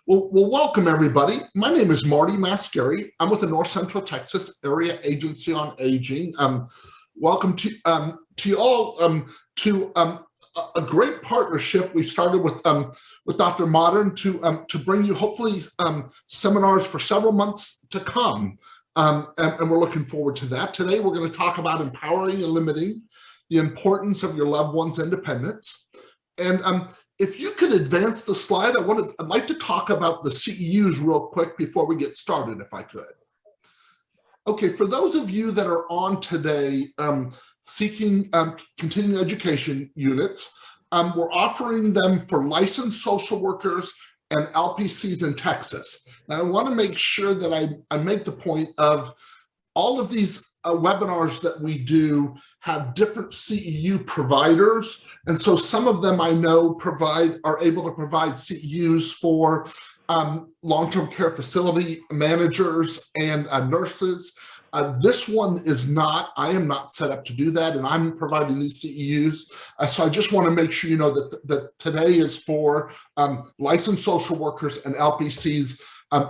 Well, welcome everybody. My name is Marty Mascari. I'm with the North Central Texas Area Agency on Aging. Welcome to you all to a great partnership we've started with Dr. Mottern to bring you hopefully seminars for several months to come, and we're looking forward to that. Today we're going to talk about empowering and limiting the importance of your loved one's independence. And if you could advance the slide, I'd like to talk about the CEUs real quick before we get started, if I could. Okay, for those of you that are on today seeking continuing education units, we're offering them for licensed social workers and LPCs in Texas. Now, I want to make sure that I make the point of all of these webinars that we do have different CEU providers, and so some of them I know are able to provide CEUs for long-term care facility managers and nurses. This one is not. I am not set up to do that, and I'm providing these CEUs. So I just want to make sure you know that today is for licensed social workers and LPCs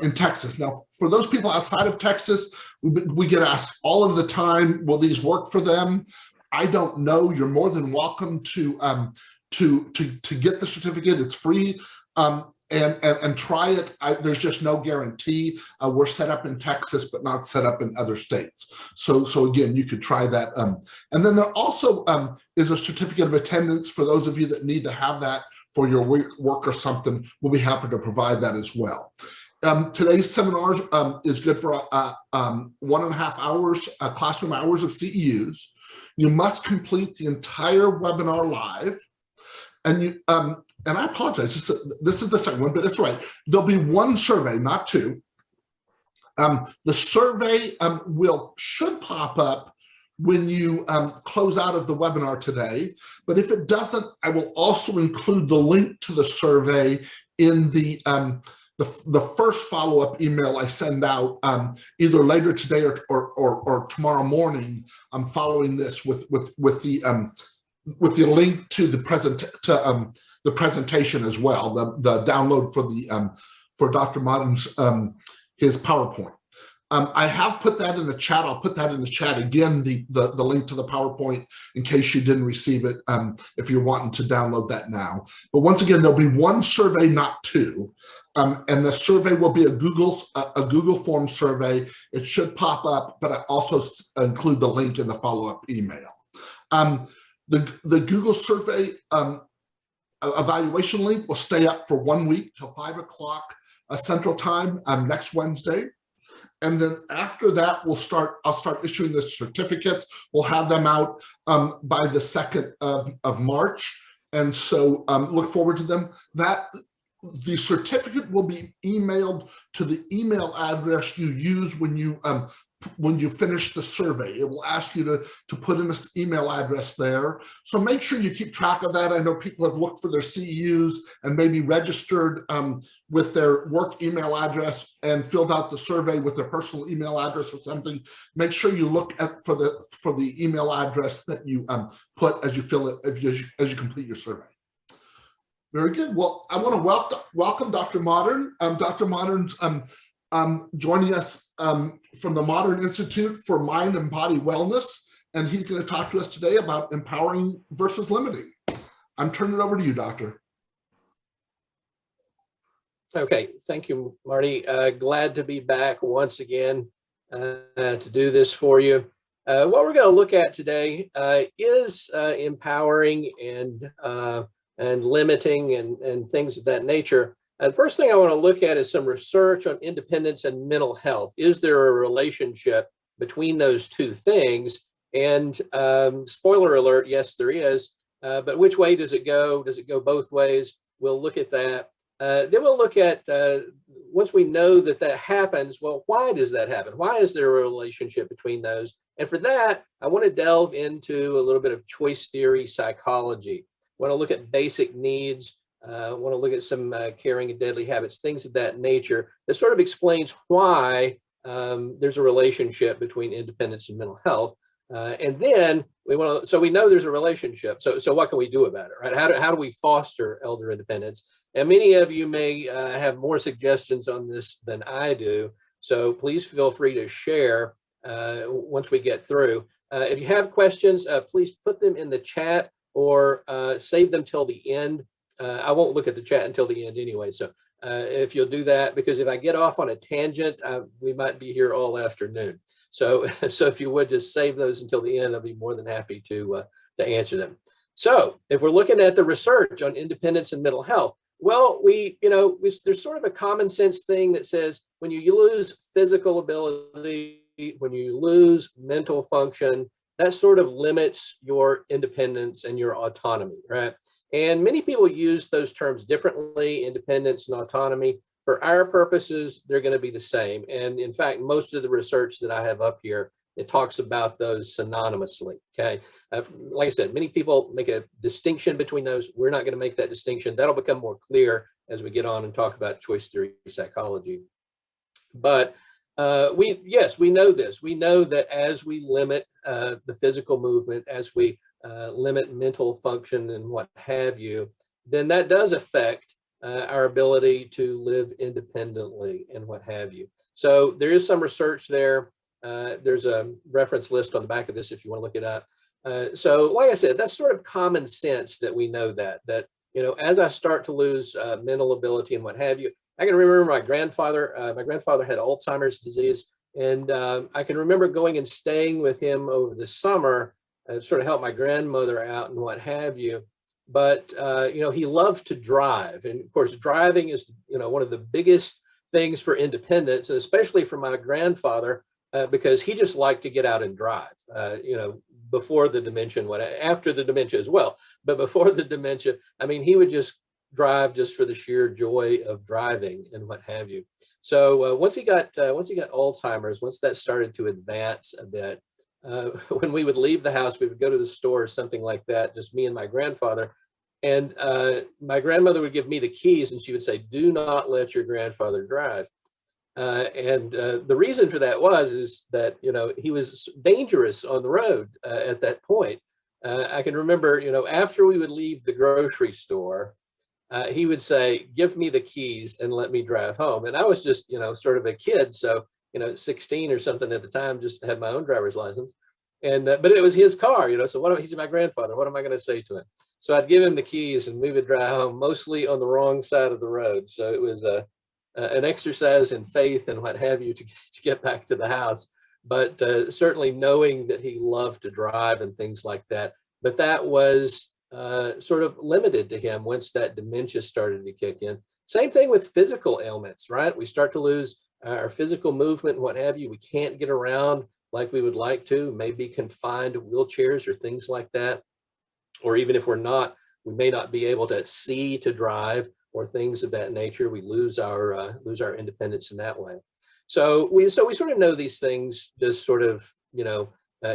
in Texas. Now, for those people outside of Texas, we get asked all of the time, will these work for them? I don't know. You're more than welcome to get the certificate. It's free, and try it. There's just no guarantee. We're set up in Texas, but not set up in other states. So again, you could try that. And then there also is a certificate of attendance for those of you that need to have that for your work or something. We'll be happy to provide that as well. Today's seminar is good for 1.5 hours, classroom hours of CEUs. You must complete the entire webinar live. And I apologize, this is the second one, but it's right. There'll be one survey, not two. The survey should pop up when you close out of the webinar today. But if it doesn't, I will also include the link to the survey in the first follow-up email I send out either later today or tomorrow morning. I'm following this with the link to the presentation as well, the download for Dr. Mottern's his PowerPoint. I have put that in the chat. I'll put that in the chat again, the link to the PowerPoint in case you didn't receive it, if you're wanting to download that now. But once again, there'll be one survey, not two. And the survey will be a Google form survey. It should pop up, but I also include the link in the follow-up email. The Google survey evaluation link will stay up for 1 week till 5 o'clock Central Time next Wednesday. And then after that, I'll start issuing the certificates. We'll have them out by the 2nd of March. And so look forward to them. The certificate will be emailed to the email address you use when you finish the survey. It will ask you to put in this email address there. So make sure you keep track of that. I know people have looked for their CEUs and maybe registered with their work email address and filled out the survey with their personal email address or something. Make sure you look for the email address that you put as you fill it, as you complete your survey. Very good. Well, I want to welcome Dr. Mottern. Dr. Mottern's joining us from the Mottern Institute for Mind and Body Wellness, and he's going to talk to us today about empowering versus limiting. I'm turning it over to you, Doctor. Okay, thank you, Marty. Glad to be back once again to do this for you. What we're going to look at today is empowering and limiting and things of that nature. The first thing I want to look at is some research on independence and mental health. Is there a relationship between those two things? And spoiler alert, yes, there is. But which way does it go? Does it go both ways? We'll look at that. Then we'll look at, once we know that happens, well, why does that happen? Why is there a relationship between those? And for that, I want to delve into a little bit of choice theory psychology. I want to look at basic needs. I want to look at some caring and deadly habits, things of that nature that sort of explains why there's a relationship between independence and mental health. And then so we know there's a relationship. So what can we do about it, right? How do we foster elder independence? And many of you may have more suggestions on this than I do. So please feel free to share once we get through. If you have questions, please put them in the chat or save them till the end. I won't look at the chat until the end anyway. So if you'll do that, because if I get off on a tangent, we might be here all afternoon. So if you would just save those until the end, I'll be more than happy to answer them. So if we're looking at the research on independence and mental health, well, there's sort of a common sense thing that says when you lose physical ability, when you lose mental function, that sort of limits your independence and your autonomy, right? And many people use those terms differently, independence and autonomy. For our purposes, they're going to be the same. And in fact, most of the research that I have up here, it talks about those synonymously, okay? Like I said, many people make a distinction between those. We're not going to make that distinction. That'll become more clear as we get on and talk about choice theory psychology. But we know this. We know that as we limit the physical movement, as we limit mental function and what have you, then that does affect our ability to live independently and what have you. So there is some research there. There's a reference list on the back of this if you want to look it up. So like I said, that's sort of common sense that we know that as I start to lose mental ability and what have you. I can remember my grandfather had Alzheimer's disease, and I can remember going and staying with him over the summer and sort of help my grandmother out and what have you. But he loved to drive, and of course driving is one of the biggest things for independence, and especially for my grandfather, because he just liked to get out and drive, before the dementia, after the dementia as well, but before the dementia, I mean, he would just drive just for the sheer joy of driving and what have you. So once he got Alzheimer's, once that started to advance a bit, when we would leave the house, we would go to the store or something like that, just me and my grandfather. And my grandmother would give me the keys and she would say, "Do not let your grandfather drive." And the reason for that is that, he was dangerous on the road at that point. I can remember, after we would leave the grocery store, he would say, "Give me the keys and let me drive home." And I was just, sort of a kid. So, 16 or something at the time, just had my own driver's license. And, but it was his car, so he's my grandfather. What am I going to say to him? So I'd give him the keys and we would drive home, mostly on the wrong side of the road. So it was an exercise in faith and what have you to get back to the house. But certainly knowing that he loved to drive and things like that. But that was sort of limited to him once that dementia started to kick in. Same thing with physical ailments, right? We start to lose our physical movement and what have you. We can't get around like we would like to, maybe confined to wheelchairs or things like that. Or even if we're not, we may not be able to see to drive or things of that nature. We lose our independence in that way. So we sort of know these things just sort of,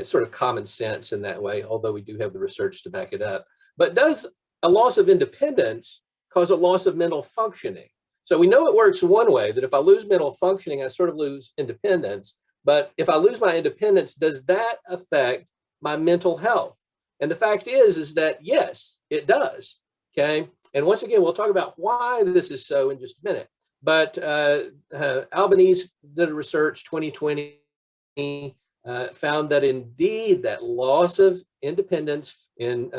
sort of common sense in that way, although we do have the research to back it up. But does a loss of independence cause a loss of mental functioning? So we know it works one way, that if I lose mental functioning, I sort of lose independence. But if I lose my independence, does that affect my mental health? And the fact is that yes, it does. Okay. And once again, we'll talk about why this is so in just a minute. But Albanese did a research 2020 found that indeed that loss of independence in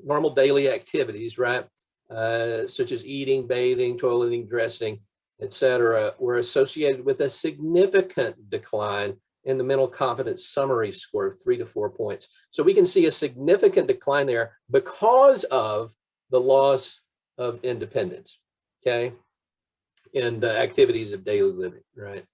normal daily activities, right, such as eating, bathing, toileting, dressing, etc., were associated with a significant decline in the mental competence summary score of 3 to 4 points. So we can see a significant decline there because of the loss of independence, okay, in the activities of daily living, right?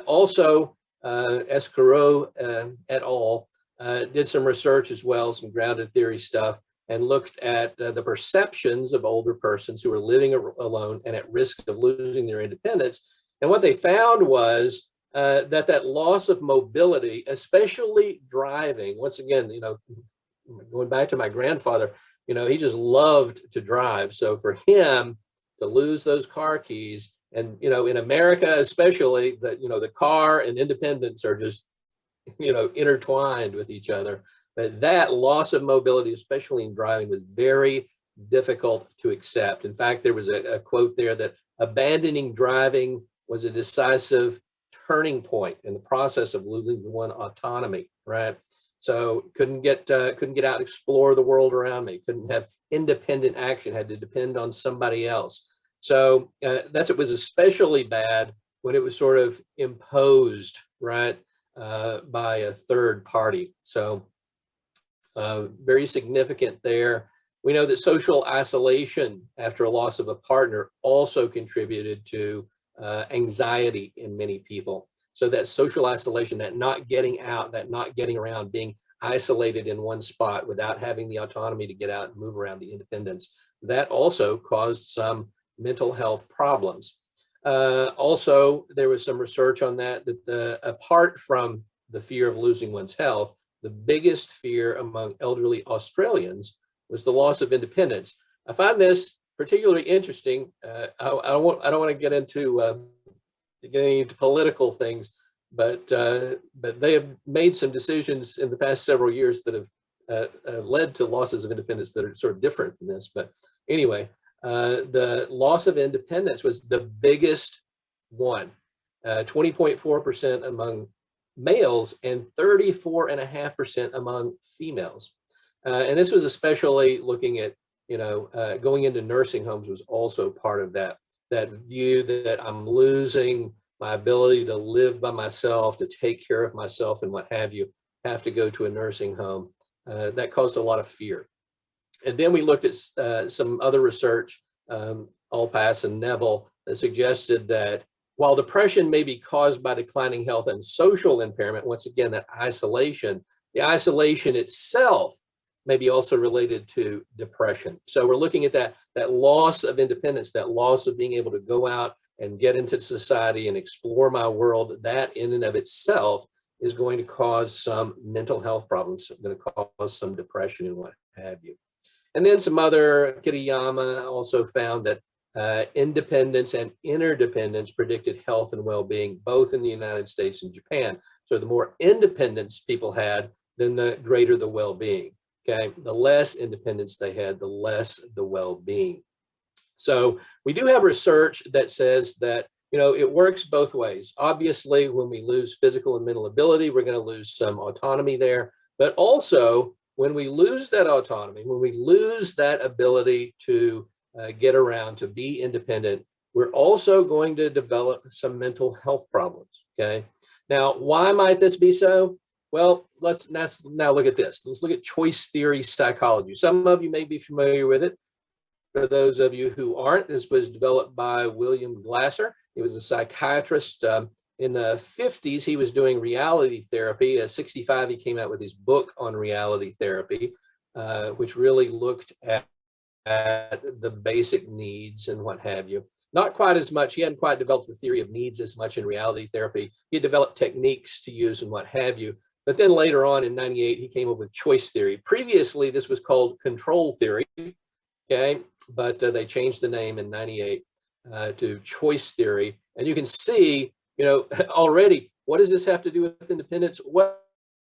Also, Escarot et al. Did some research as well, some grounded theory stuff, and looked at the perceptions of older persons who are living alone and at risk of losing their independence. And what they found was that loss of mobility, especially driving, once again, going back to my grandfather, he just loved to drive. So for him to lose those car keys, and in America especially, the car and independence are just intertwined with each other. But that loss of mobility, especially in driving, was very, difficult to accept. In fact, there was a quote there that abandoning driving was a decisive turning point in the process of losing one autonomy, right? So couldn't get out and explore the world around me, couldn't have independent action, had to depend on somebody else. So it was especially bad when it was sort of imposed, right, by a third party. So very significant there. We know that social isolation after a loss of a partner also contributed to anxiety in many people. So that social isolation, that not getting out, that not getting around, being isolated in one spot without having the autonomy to get out and move around, the independence, that also caused some mental health problems. Also, there was some research on that apart from the fear of losing one's health, the biggest fear among elderly Australians was the loss of independence. I find this particularly interesting. I don't want to get into getting into political things, but they have made some decisions in the past several years that have led to losses of independence that are sort of different than this. But anyway, the loss of independence was the biggest one, 20.4% among males and 34.5% among females. And this was especially looking at, going into nursing homes was also part of that view that I'm losing my ability to live by myself, to take care of myself and what have you, have to go to a nursing home. That caused a lot of fear. And then we looked at some other research, Allpass and Neville, that suggested that while depression may be caused by declining health and social impairment, once again, that isolation, the isolation itself may be also related to depression. So we're looking at that loss of independence, that loss of being able to go out and get into society and explore my world. That in and of itself is going to cause some mental health problems, going to cause some depression and what have you. And then some other, Kitayama also found that independence and interdependence predicted health and well-being, both in the United States and Japan. So the more independence people had, then the greater the well-being. Okay, the less independence they had, the less the well-being. So we do have research that says that, it works both ways. Obviously, when we lose physical and mental ability, we're going to lose some autonomy there. But also, when we lose that autonomy, when we lose that ability to get around, to be independent, we're also going to develop some mental health problems. Okay. Now, why might this be so? Well, let's now look at this. Let's look at choice theory psychology. Some of you may be familiar with it. For those of you who aren't, this was developed by William Glasser. He was a psychiatrist. In the 50s, he was doing reality therapy. At 65, he came out with his book on reality therapy, which really looked at the basic needs and what have you. Not quite as much. He hadn't quite developed the theory of needs as much in reality therapy. He had developed techniques to use and what have you. But then later on in 98, he came up with choice theory. Previously, this was called control theory, okay? But they changed the name in 98 to choice theory. And you can see, already, what does this have to do with independence? Well,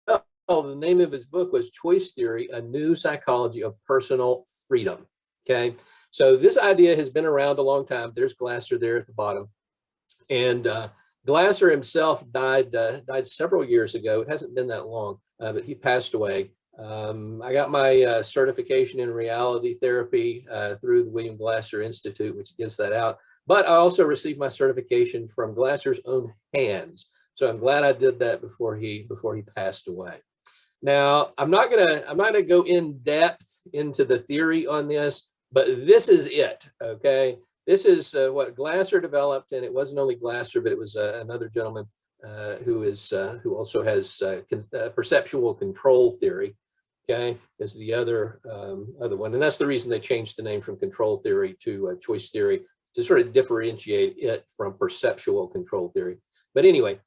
the name of his book was Choice Theory, A New Psychology of Personal Freedom, okay? So this idea has been around a long time. There's Glasser there at the bottom. And Glasser himself died several years ago. It hasn't been that long, but he passed away. I got my certification in reality therapy through the William Glasser Institute, which gives that out. But I also received my certification from Glasser's own hands. So I'm glad I did that before he passed away. Now, I'm not gonna go in depth into the theory on this, but this is it, okay? This is what Glasser developed, and it wasn't only Glasser, but it was another gentleman who also has perceptual control theory. Okay, is the other one, and that's the reason they changed the name from control theory to choice theory, to sort of differentiate it from perceptual control theory. But anyway,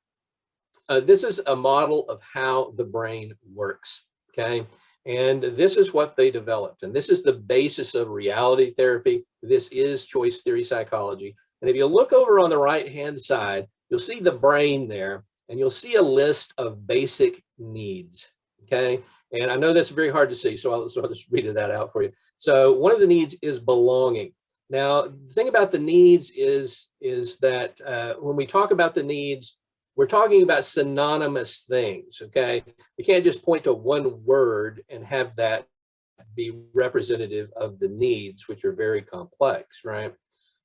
this is a model of how the brain works. Okay. And this is what they developed. And this is the basis of reality therapy. This is choice theory psychology. And if you look over on the right-hand side, you'll see the brain there, and you'll see a list of basic needs, okay? And I know that's very hard to see, so I'll just read that out for you. So one of the needs is belonging. Now, the thing about the needs is that when we talk about the needs, we're talking about synonymous things, okay? You can't just point to one word and have that be representative of the needs, which are very complex, right?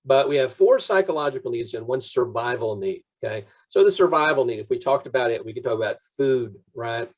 But we have 4 psychological needs and 1 survival need, okay? So the survival need, if we talked about it, we could talk about food, right?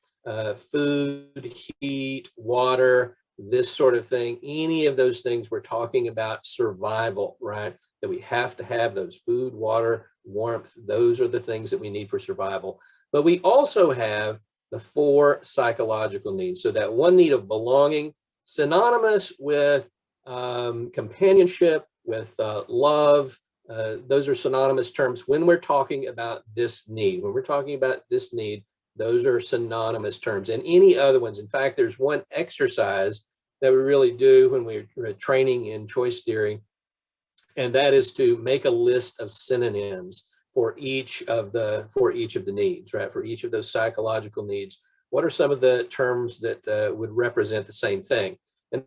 Food, heat, water, this sort of thing. Any of those things, we're talking about survival, right? That we have to have those: food, water, warmth. Those are the things that we need for survival. But we also have the 4 psychological needs. So that 1 need of belonging, synonymous with companionship, with love. Those are synonymous terms when we're talking about this need. When we're talking about this need, those are synonymous terms. And any other ones. In fact, there's one exercise that we really do when we're training in choice theory, and that is to make a list of synonyms for each of the needs, right? For each of those psychological needs. What are some of the terms that would represent the same thing? And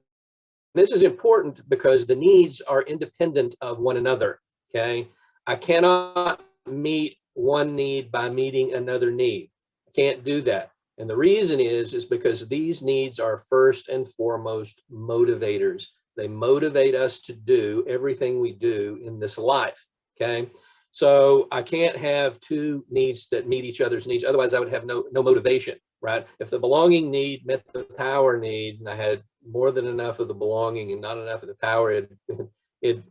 this is important because the needs are independent of one another, okay? I cannot meet one need by meeting another need. I can't do that. And the reason is because these needs are first and foremost motivators. They motivate us to do everything we do in this life, okay? So I can't have 2 needs that meet each other's needs. Otherwise, I would have no motivation, right? If the belonging need met the power need, and I had more than enough of the belonging and not enough of the power, it'd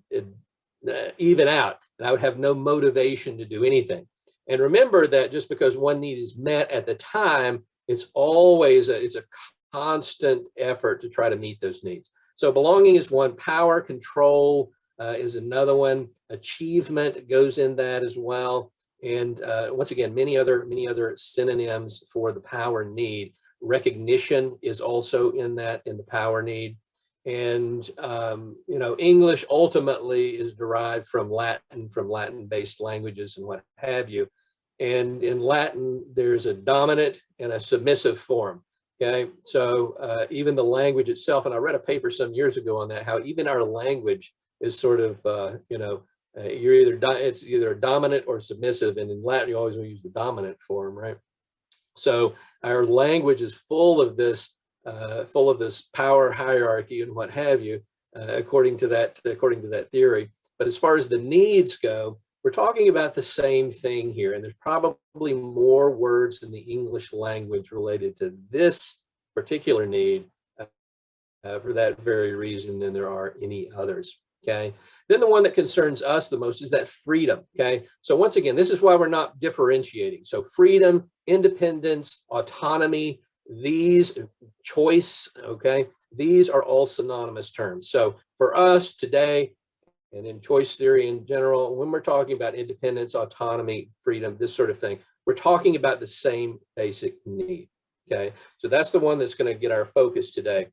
even out, and I would have no motivation to do anything. And remember that just because one need is met at the time, it's always it's a constant effort to try to meet those needs. So belonging is one. Power, control is another one. Achievement goes in that as well. And once again, many other synonyms for the power need. Recognition is also in the power need. And English ultimately is derived from Latin-based languages and what have you. And in Latin, there's a dominant and a submissive form. Okay, so even the language itself, and I read a paper some years ago on that, how even our language is sort of, it's either dominant or submissive, and in Latin you always use the dominant form, right? So our language is full of this power hierarchy and what have you, according to that theory. But as far as the needs go, we're talking about the same thing here, and there's probably more words in the English language related to this particular need for that very reason than there are any others, okay? Then the one that concerns us the most is that freedom, okay? So once again, this is why we're not differentiating. So freedom, independence, autonomy, these, choice, okay? These are all synonymous terms. So for us today, and in choice theory in general, when we're talking about independence, autonomy, freedom, this sort of thing, we're talking about the same basic need, okay? So that's the one that's going to get our focus today.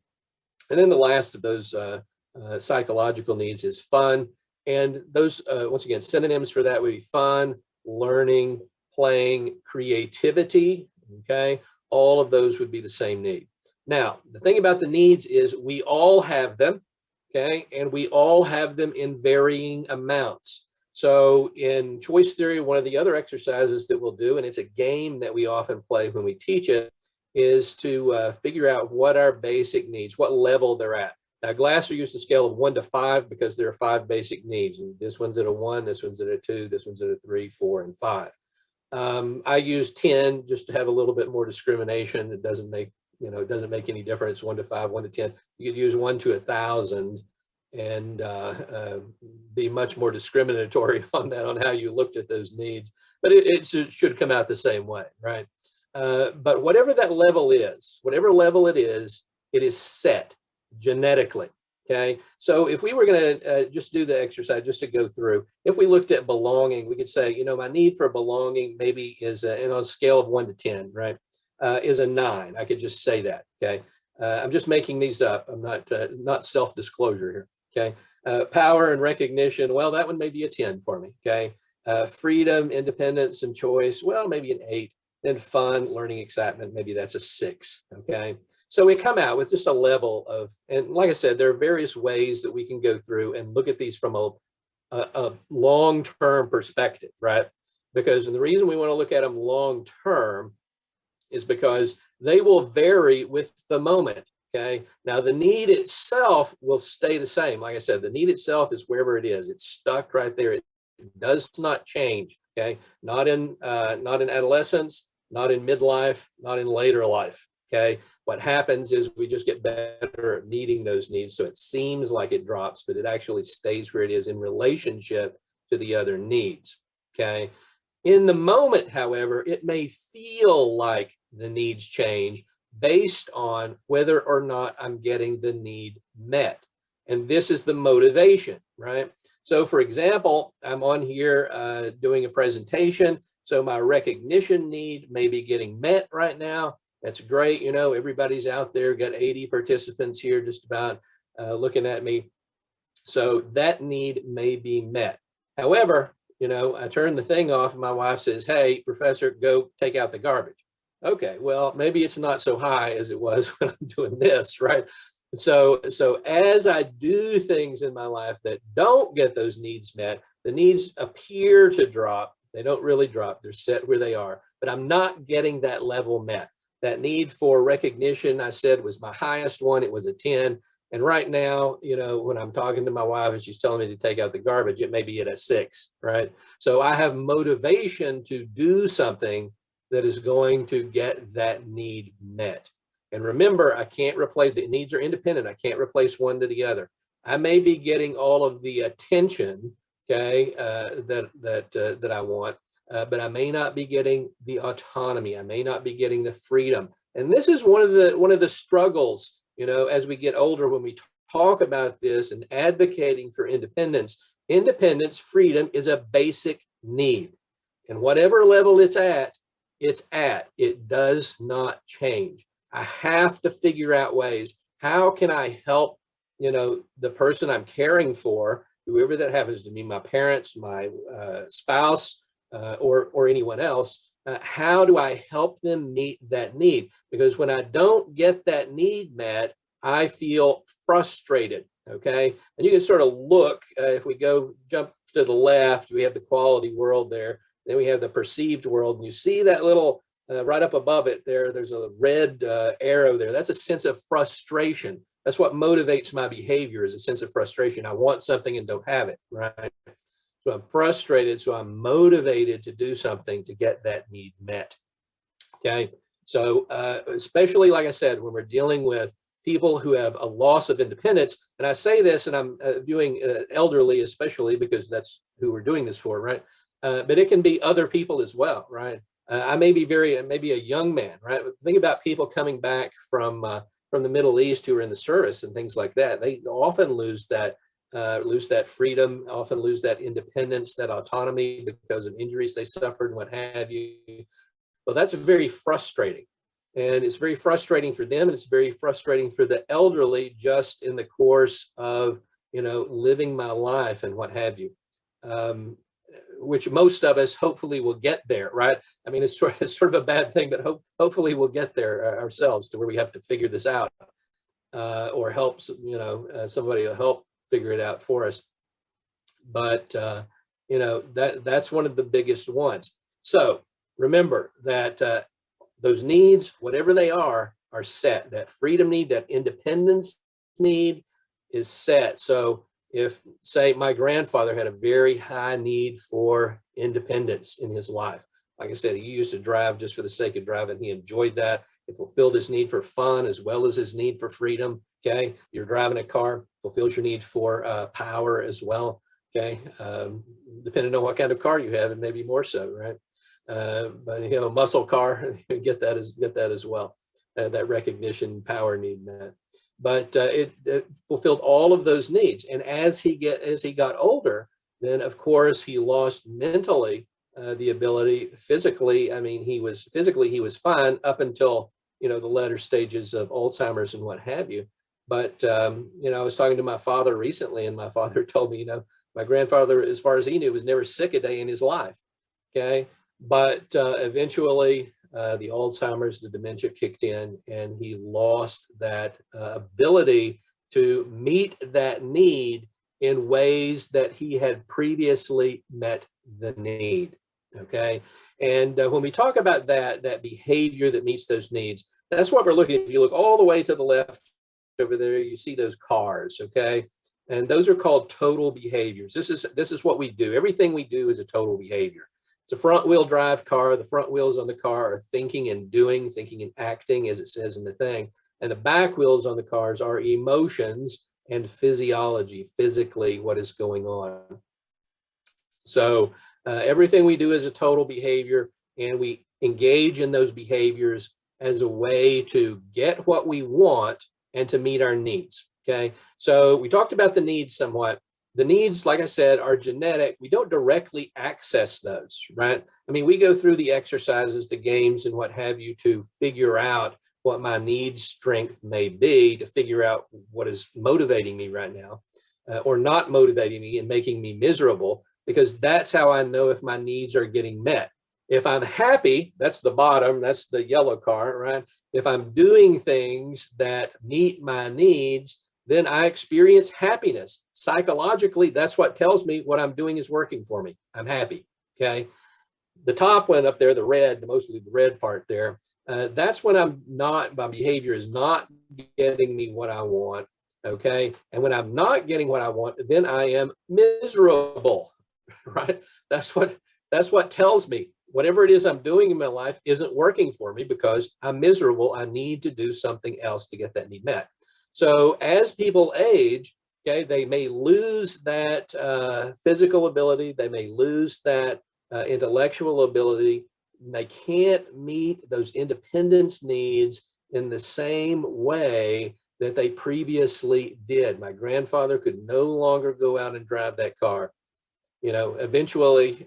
And then the last of those psychological needs is fun. And those, once again, synonyms for that would be fun, learning, playing, creativity, okay? All of those would be the same need. Now, the thing about the needs is we all have them. Okay, and we all have them in varying amounts. So in choice theory, one of the other exercises that we'll do, and it's a game that we often play when we teach it, is to figure out what our basic needs, what level they're at. Now, Glasser used a scale of 1 to 5 because there are 5 basic needs. And this one's at a 1, this one's at a 2, this one's at a 3, 4, and 5. I use 10 just to have a little bit more discrimination. It doesn't make any difference, 1 to 5, 1 to 10. You could use 1 to 1,000 and be much more discriminatory on that, on how you looked at those needs. But it should come out the same way, right? But whatever that level is, whatever level it is set genetically, okay? So if we were going to just do the exercise, just to go through, if we looked at belonging, we could say, my need for belonging maybe is, and on a scale of 1 to 10, right? Is a 9. I could just say that, okay? I'm just making these up. I'm not self-disclosure here, okay? Power and recognition, well, that one may be a 10 for me, okay? Freedom, independence, and choice, well, maybe an 8. Then fun, learning, excitement, maybe that's a 6, okay? So we come out with just a level of, and like I said, there are various ways that we can go through and look at these from a long-term perspective, right? Because and the reason we want to look at them long-term is because they will vary with the moment. Okay. Now the need itself will stay the same. Like I said, the need itself is wherever it is. It's stuck right there. It does not change. Okay. Not in adolescence, not in midlife, not in later life. Okay. What happens is we just get better at meeting those needs. So it seems like it drops, but it actually stays where it is in relationship to the other needs. Okay. In the moment, however, it may feel like the needs change based on whether or not I'm getting the need met. And this is the motivation, right? So for example, I'm on here doing a presentation. So my recognition need may be getting met right now. That's great. You know, everybody's out there, got 80 participants here just about looking at me. So that need may be met. However, you know, I turn the thing off and my wife says, hey, professor, go take out the garbage. Okay, well, maybe it's not so high as it was when I'm doing this, right? So as I do things in my life that don't get those needs met, the needs appear to drop. They don't really drop. They're set where they are, but I'm not getting that level met. That need for recognition, I said, was my highest one. It was a 10. And right now, you know, when I'm talking to my wife and she's telling me to take out the garbage, it may be at a 6, right? So I have motivation to do something that is going to get that need met. And remember, I can't replace, the needs are independent. I can't replace one to the other. I may be getting all of the attention, okay, that I want, but I may not be getting the autonomy. I may not be getting the freedom. And this is one of the struggles, you know, as we get older, when we talk about this and advocating for independence. Independence, freedom is a basic need. And whatever level it's at, it does not change. I have to figure out ways. How can I help, you know, the person I'm caring for, whoever that happens to be, my parents, my spouse, or anyone else? How do I help them meet that need? Because when I don't get that need met, I feel frustrated. Okay, and you can sort of look. If we jump to the left, we have the quality world there. Then we have the perceived world, and you see that little right up above it there. There's a red arrow there. That's a sense of frustration. That's what motivates my behavior, is a sense of frustration. I want something and don't have it, right? So I'm frustrated, so I'm motivated to do something to get that need met. Okay, so especially, like I said, when we're dealing with people who have a loss of independence, and I say this, and I'm viewing elderly especially because that's who we're doing this for, right? But it can be other people as well, right? I may be maybe a young man, right? Think about people coming back from the Middle East who are in the service and things like that. They often lose that freedom, often lose that independence, that autonomy because of injuries they suffered and what have you. Well, that's very frustrating. And it's very frustrating for them, and it's very frustrating for the elderly just in the course of, you know, living my life and what have you. Which most of us hopefully will get there, right? I mean, it's sort of a bad thing, but hopefully we'll get there ourselves to where we have to figure this out, or help, you know, somebody will help figure it out for us. But you know, that's one of the biggest ones. So remember that those needs, whatever they are set. That freedom need, that independence need is set. So if, say, my grandfather had a very high need for independence in his life. Like I said, he used to drive just for the sake of driving. He enjoyed that. It fulfilled his need for fun as well as his need for freedom. Okay, you're driving a car, fulfills your need for power as well. Okay, depending on what kind of car you have, and maybe more so, right? But you know, muscle car, get that as well. That recognition, power need met. But it fulfilled all of those needs. And as he got older, then of course he lost mentally the ability. Physically, I mean, he was fine up until, you know, the latter stages of Alzheimer's and what have you. But you know, I was talking to my father recently, and my father told me, you know, my grandfather, as far as he knew, was never sick a day in his life. Okay, but eventually, the Alzheimer's, the dementia kicked in, and he lost that ability to meet that need in ways that he had previously met the need. Okay. And when we talk about that behavior that meets those needs, that's what we're looking at. If you look all the way to the left over there, you see those cars. Okay. And those are called total behaviors. This is what we do. Everything we do is a total behavior. It's a front wheel drive car. The front wheels on the car are thinking and doing, thinking and acting, as it says in the thing. And the back wheels on the cars are emotions and physiology, physically what is going on. So everything we do is a total behavior, and we engage in those behaviors as a way to get what we want and to meet our needs. Okay, so we talked about the needs somewhat. The needs, like I said, are genetic. We don't directly access those, right? I mean, we go through the exercises, the games, and what have you to figure out what my need strength may be, to figure out what is motivating me right now or not motivating me and making me miserable, because that's how I know if my needs are getting met. If I'm happy, that's the bottom, that's the yellow car, right? If I'm doing things that meet my needs, then I experience happiness. Psychologically, that's what tells me what I'm doing is working for me. I'm happy, okay? The top one up there, the red, mostly the red part there, that's when my behavior is not getting me what I want, okay? And when I'm not getting what I want, then I am miserable, right? That's what tells me whatever it is I'm doing in my life isn't working for me because I'm miserable. I need to do something else to get that need met. So as people age, okay, they may lose that physical ability, they may lose that intellectual ability. They can't meet those independence needs in the same way that they previously did. My grandfather could no longer go out and drive that car. You know, eventually,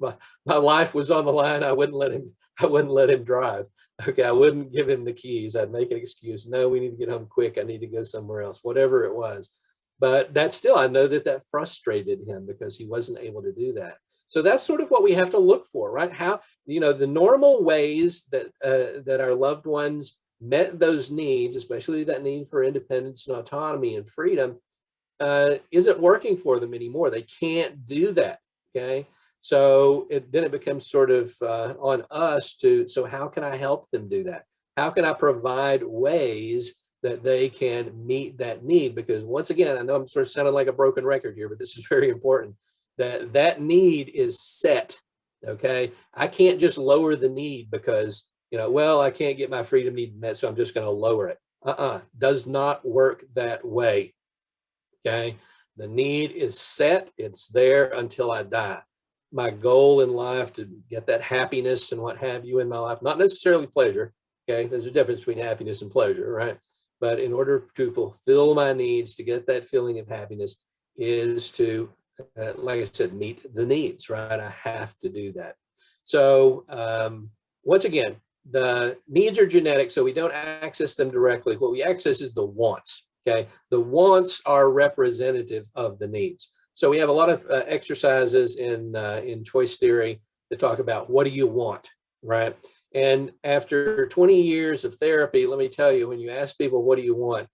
my life was on the line. I wouldn't let him drive. Okay, I wouldn't give him the keys. I'd make an excuse. No, we need to get home quick. I need to go somewhere else, whatever it was. But that still, I know that frustrated him because he wasn't able to do that. So that's sort of what we have to look for, right? How, you know, the normal ways that that our loved ones met those needs, especially that need for independence and autonomy and freedom, isn't working for them anymore. They can't do that. Okay. So then it becomes sort of on us so how can I help them do that? How can I provide ways that they can meet that need? Because once again, I know I'm sort of sounding like a broken record here, but this is very important, that need is set. Okay. I can't just lower the need because, you know, well, I can't get my freedom need met, so I'm just going to lower it. Does not work that way. Okay. The need is set. It's there until I die. My goal in life to get that happiness and what have you in my life, not necessarily pleasure. Okay. There's a difference between happiness and pleasure, right? But in order to fulfill my needs, to get that feeling of happiness, is to, like I said, meet the needs, right? I have to do that. So once again, the needs are genetic, so we don't access them directly. What we access is the wants. Okay, the wants are representative of the needs. So we have a lot of exercises in choice theory that talk about what do you want, right? And after 20 years of therapy, let me tell you, when you ask people what do you want,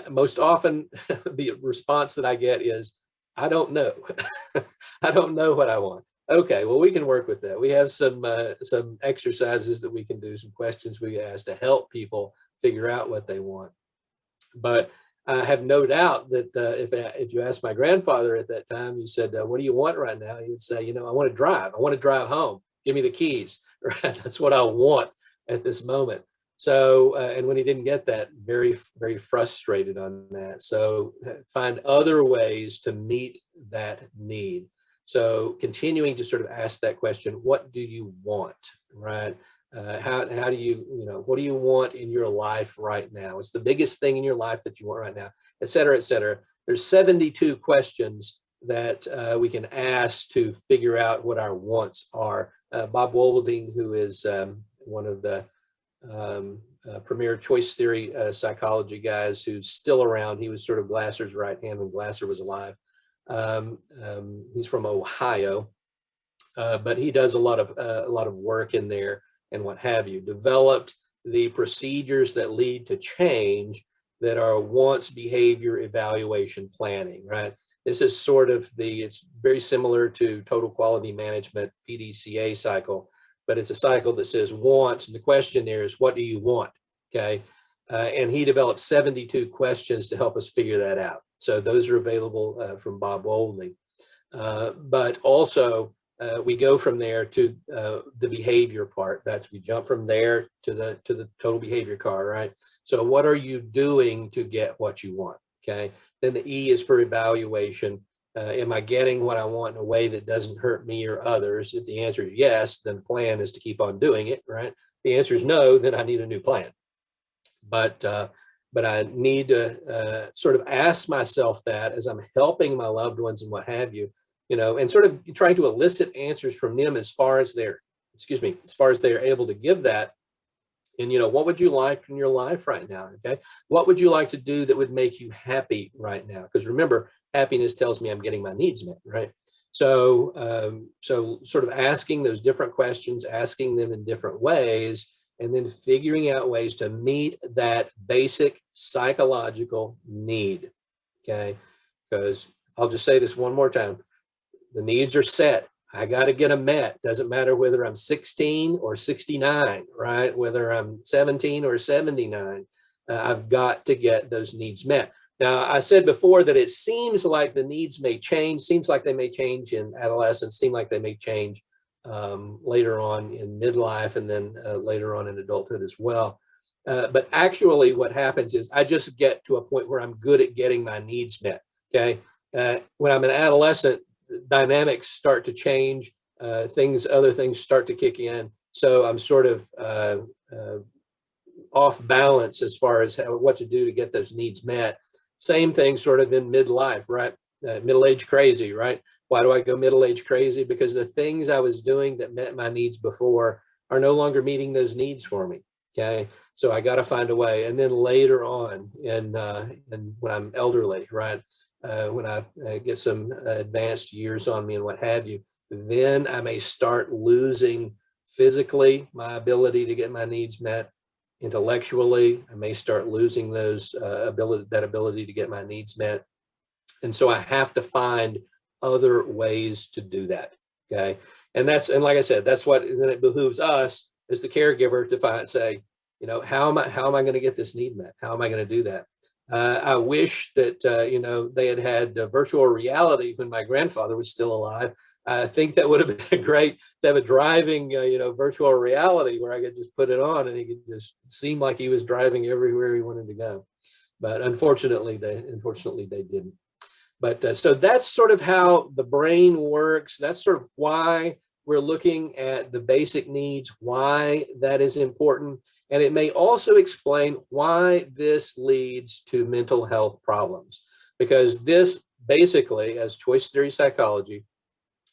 most often the response that I get is, I don't know. I don't know what I want. Okay, well, we can work with that. We have some exercises that we can do, some questions we ask to help people figure out what they want. But I have no doubt that if you asked my grandfather at that time, you said, what do you want right now? He would say, you know, I want to drive. I want to drive home. Give me the keys. Right? That's what I want at this moment. So, and when he didn't get that, very, very frustrated on that. So find other ways to meet that need. So continuing to sort of ask that question, what do you want, right? How do you, what do you want in your life right now? It's the biggest thing in your life that you want right now, et cetera, et cetera. There's 72 questions that we can ask to figure out what our wants are. Bob Wolding, who is one of the premier choice theory psychology guys who's still around. He was sort of Glasser's right hand when Glasser was alive. He's from Ohio, but he does a lot of work in there and what have you. Developed the procedures that lead to change that are wants behavior evaluation planning, right? This is sort of it's very similar to total quality management PDCA cycle, but it's a cycle that says wants, and the question there is, what do you want? Okay. And he developed 72 questions to help us figure that out. So those are available from Bob Woldley. But also we go from there to the behavior part. We jump from there to the total behavior card, right? So what are you doing to get what you want? Okay. Then the E is for evaluation. Am I getting what I want in a way that doesn't hurt me or others? If the answer is yes, then the plan is to keep on doing it, right? If the answer is no, then I need a new plan. But I need to sort of ask myself that as I'm helping my loved ones and what have you, and sort of trying to elicit answers from them as far as they're able to give that. And, what would you like in your life right now? Okay. What would you like to do that would make you happy right now? Because remember, happiness tells me I'm getting my needs met, right? So, sort of asking those different questions, asking them in different ways, and then figuring out ways to meet that basic psychological need. Okay. Because I'll just say this one more time. The needs are set. I got to get them met. Doesn't matter whether I'm 16 or 69, right? Whether I'm 17 or 79, I've got to get those needs met. Now, I said before that it seems like the needs may change, seems like they may change in adolescence, seem like they may change later on in midlife, and then later on in adulthood as well. But actually what happens is I just get to a point where I'm good at getting my needs met, okay? When I'm an adolescent, dynamics start to change, other things start to kick in. So I'm sort of off balance as far as what to do to get those needs met. Same thing sort of in midlife, right? Middle-age crazy, right? Why do I go middle-age crazy? Because the things I was doing that met my needs before are no longer meeting those needs for me, okay? So I got to find a way. And then later on, and when I'm elderly, right? When I get some advanced years on me and what have you, then I may start losing physically my ability to get my needs met. Intellectually, I may start losing that ability to get my needs met. And so I have to find other ways to do that. Okay. And like I said, then it behooves us as the caregiver to say, how am I going to get this need met? How am I going to do that? I wish that, they had virtual reality when my grandfather was still alive. I think that would have been great to have a driving, virtual reality where I could just put it on and he could just seem like he was driving everywhere he wanted to go. But unfortunately, they didn't. But so that's sort of how the brain works. That's sort of why we're looking at the basic needs, why that is important. And it may also explain why this leads to mental health problems, because this basically, as choice theory psychology,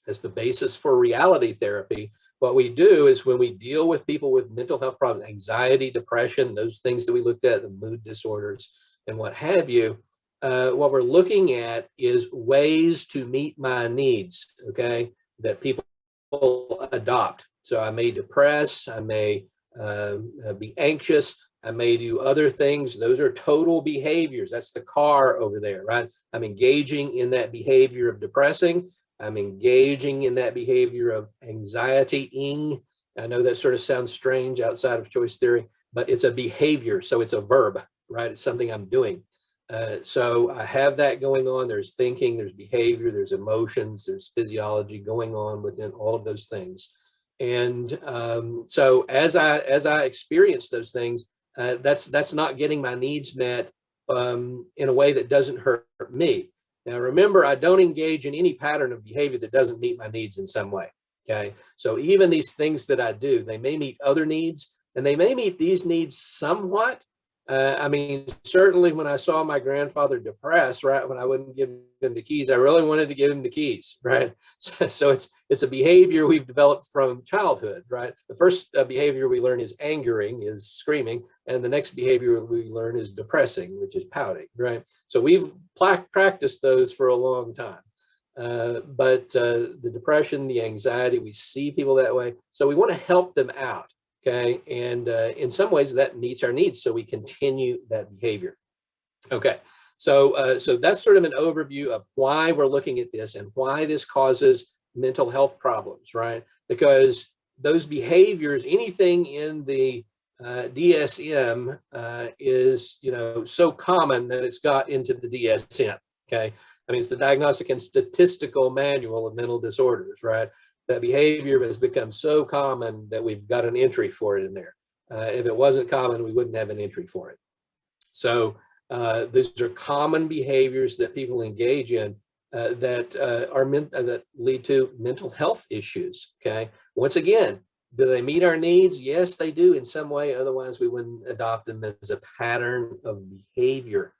as the basis for reality therapy, what we do is when we deal with people with mental health problems, anxiety, depression, those things that we looked at, the mood disorders and what have you, what we're looking at is ways to meet my needs, okay, that people adopt. So I may depress, I may be anxious, I may do other things. Those are total behaviors. That's the car over there, right? I'm engaging in that behavior of depressing. I'm engaging in that behavior of anxiety-ing. I know that sort of sounds strange outside of choice theory, but it's a behavior. So it's a verb, right? It's something I'm doing. So I have that going on. There's thinking, there's behavior, there's emotions, there's physiology going on within all of those things. And so as I experience those things, that's not getting my needs met in a way that doesn't hurt me. Now, remember, I don't engage in any pattern of behavior that doesn't meet my needs in some way. Okay. So even these things that I do, they may meet other needs and they may meet these needs somewhat. Certainly when I saw my grandfather depressed, right, when I wouldn't give him the keys, I really wanted to give him the keys, right? So it's a behavior we've developed from childhood, right? The first behavior we learn is angering, is screaming, and the next behavior we learn is depressing, which is pouting, right? So we've practiced those for a long time. But the depression, the anxiety, we see people that way. So we want to help them out. okay? And in some ways that meets our needs, so we continue that behavior. Okay, so that's sort of an overview of why we're looking at this and why this causes mental health problems, right? Because those behaviors, anything in the DSM is, so common that it's got into the DSM, okay? I mean, it's the Diagnostic and Statistical Manual of Mental Disorders, right? That behavior has become so common that we've got an entry for it in there. If it wasn't common, we wouldn't have an entry for it. So these are common behaviors that people engage in that lead to mental health issues, okay? Once again, do they meet our needs? Yes, they do in some way. Otherwise, we wouldn't adopt them as a pattern of behavior.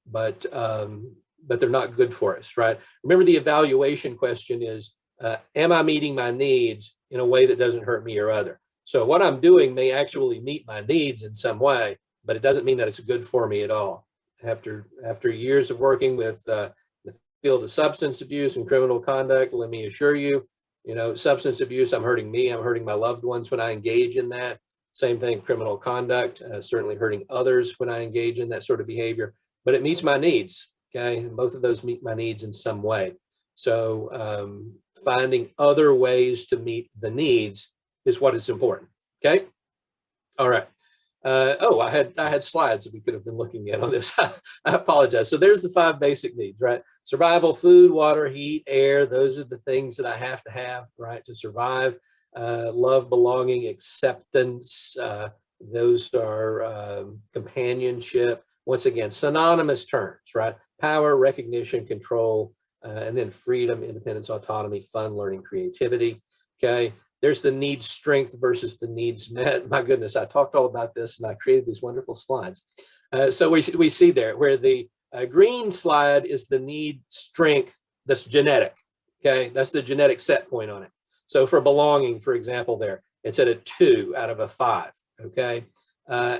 But they're not good for us, right? Remember, the evaluation question is, am I meeting my needs in a way that doesn't hurt me or other? So what I'm doing may actually meet my needs in some way, but it doesn't mean that it's good for me at all. After years of working with the field of substance abuse and criminal conduct, let me assure you, substance abuse, I'm hurting me, I'm hurting my loved ones when I engage in that. Same thing, criminal conduct, certainly hurting others when I engage in that sort of behavior, but it meets my needs, okay? Both of those meet my needs in some way. So finding other ways to meet the needs is what is important, okay? All right. I had slides that we could have been looking at on this. I apologize. So there's the 5 basic needs, right? Survival: food, water, heat, air. Those are the things that I have to have, right, to survive. Love, belonging, acceptance. Those are companionship. Once again, synonymous terms, right? Power, recognition, control, and then freedom, independence, autonomy, fun, learning, creativity. Okay. There's the needs strength versus the needs met. My goodness, I talked all about this and I created these wonderful slides. So we see there where the green slide is the need strength that's genetic. Okay, that's the genetic set point on it. So for belonging, for example, there, it's at a 2 out of a 5. Okay.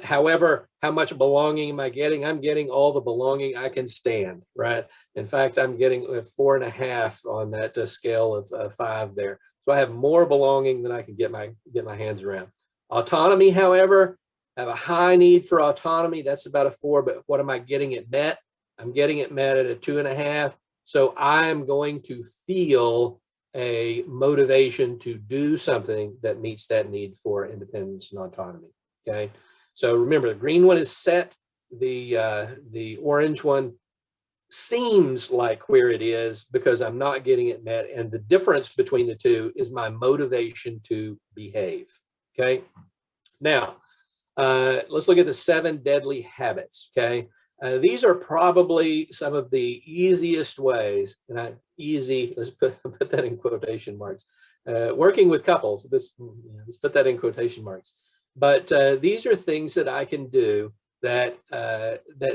However, how much belonging am I getting? I'm getting all the belonging I can stand, right? In fact, I'm getting a 4.5 on that scale of 5 there. So I have more belonging than I can get my hands around. Autonomy, however, I have a high need for autonomy. That's about a 4, but what am I getting it met? I'm getting it met at a 2.5. So I'm going to feel a motivation to do something that meets that need for independence and autonomy, okay? So remember, the green one is set. The orange one seems like where it is because I'm not getting it met. And the difference between the two is my motivation to behave. Okay. Now, let's look at the 7 deadly habits. Okay. These are probably some of the easiest ways, and let's put that in quotation marks. Working with couples, let's put that in quotation marks. But these are things that I can do that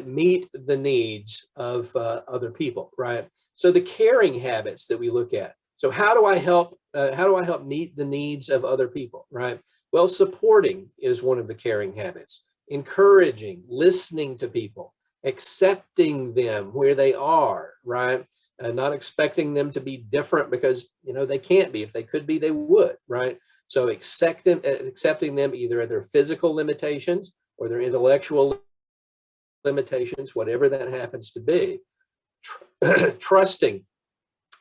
meet the needs of other people, right? So the caring habits that we look at. So how do I help meet the needs of other people, right? Well, supporting is one of the caring habits. Encouraging, listening to people, accepting them where they are, right? Not expecting them to be different because they can't be. If they could be, they would, right? So accepting them either at their physical limitations or their intellectual limitations, whatever that happens to be. Trusting.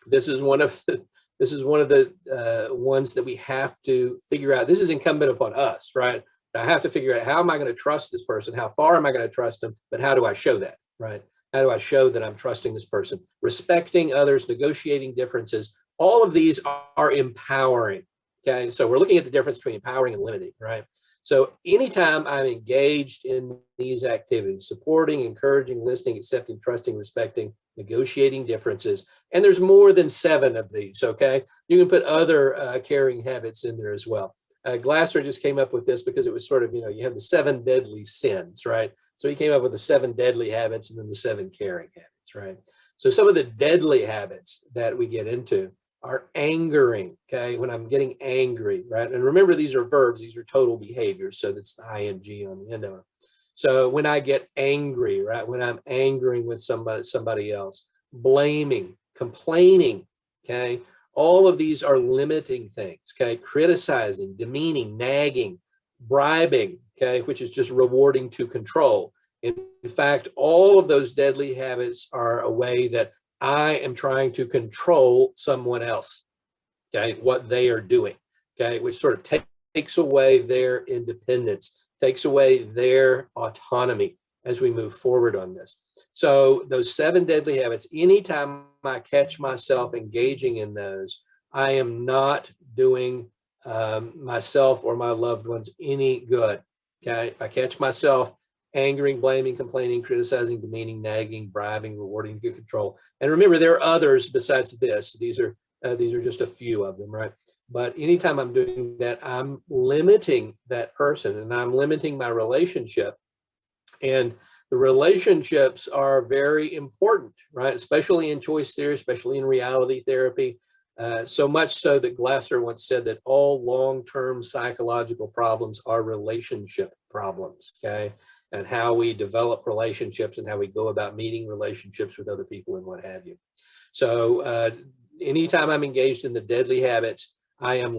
This is one of the ones that we have to figure out. This is incumbent upon us, right? I have to figure out, how am I going to trust this person? How far am I going to trust them? But how do I show that, right? How do I show that I'm trusting this person? Respecting others, negotiating differences. All of these are empowering. Okay, so we're looking at the difference between empowering and limiting, right? So anytime I'm engaged in these activities, supporting, encouraging, listening, accepting, trusting, respecting, negotiating differences, and there's more than 7 of these, okay? You can put other caring habits in there as well. Glasser just came up with this because it was sort of, you have the 7 deadly sins, right? So he came up with the 7 deadly habits and then the 7 caring habits, right? So some of the deadly habits that we get into are angering, okay? When I'm getting angry, right? And remember, these are verbs, these are total behaviors, so that's the ing on the end of it. So when I get angry, right? When I'm angering with somebody else, blaming, complaining, okay? All of these are limiting things, okay? Criticizing, demeaning, nagging. bribing, okay, which is just rewarding to control. In fact, all of those deadly habits are a way that I am trying to control someone else, okay, what they are doing, okay, which sort of takes away their independence, takes away their autonomy as we move forward on this. So those 7 deadly habits, anytime I catch myself engaging in those, I am not doing myself or my loved ones any good, okay? I catch myself angering, blaming, complaining, criticizing, demeaning, nagging, bribing, rewarding, good control. And remember, there are others besides this. These are just a few of them, right? But anytime I'm doing that, I'm limiting that person and I'm limiting my relationship. And the relationships are very important, right? Especially in choice theory, especially in reality therapy. So much so that Glasser once said that all long-term psychological problems are relationship problems, okay? And how we develop relationships and how we go about meeting relationships with other people and what have you. So anytime I'm engaged in the deadly habits, I am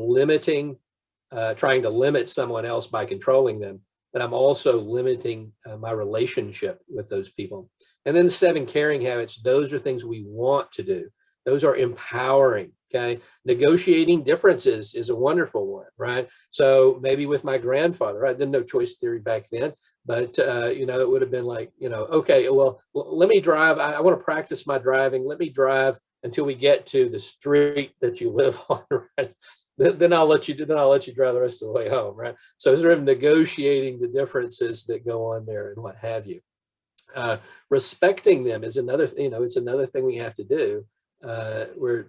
trying to limit someone else by controlling them, but I'm also limiting my relationship with those people. And then the 7 caring habits, those are things we want to do. Those are empowering, okay? Negotiating differences is a wonderful one, right? So maybe with my grandfather, I didn't know choice theory back then, but it would have been like, okay, well, let me drive. I want to practice my driving. Let me drive until we get to the street that you live on, right? Then I'll let you drive the rest of the way home, right? So sort of negotiating the differences that go on there and what have you. Respecting them is another, it's another thing we have to do. Where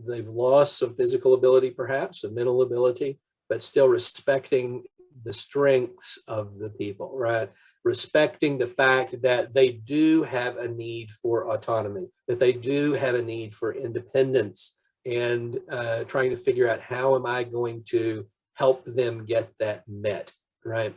they've lost some physical ability, perhaps some mental ability, but still respecting the strengths of the people, right? Respecting the fact that they do have a need for autonomy, that they do have a need for independence, and trying to figure out how am I going to help them get that met, right?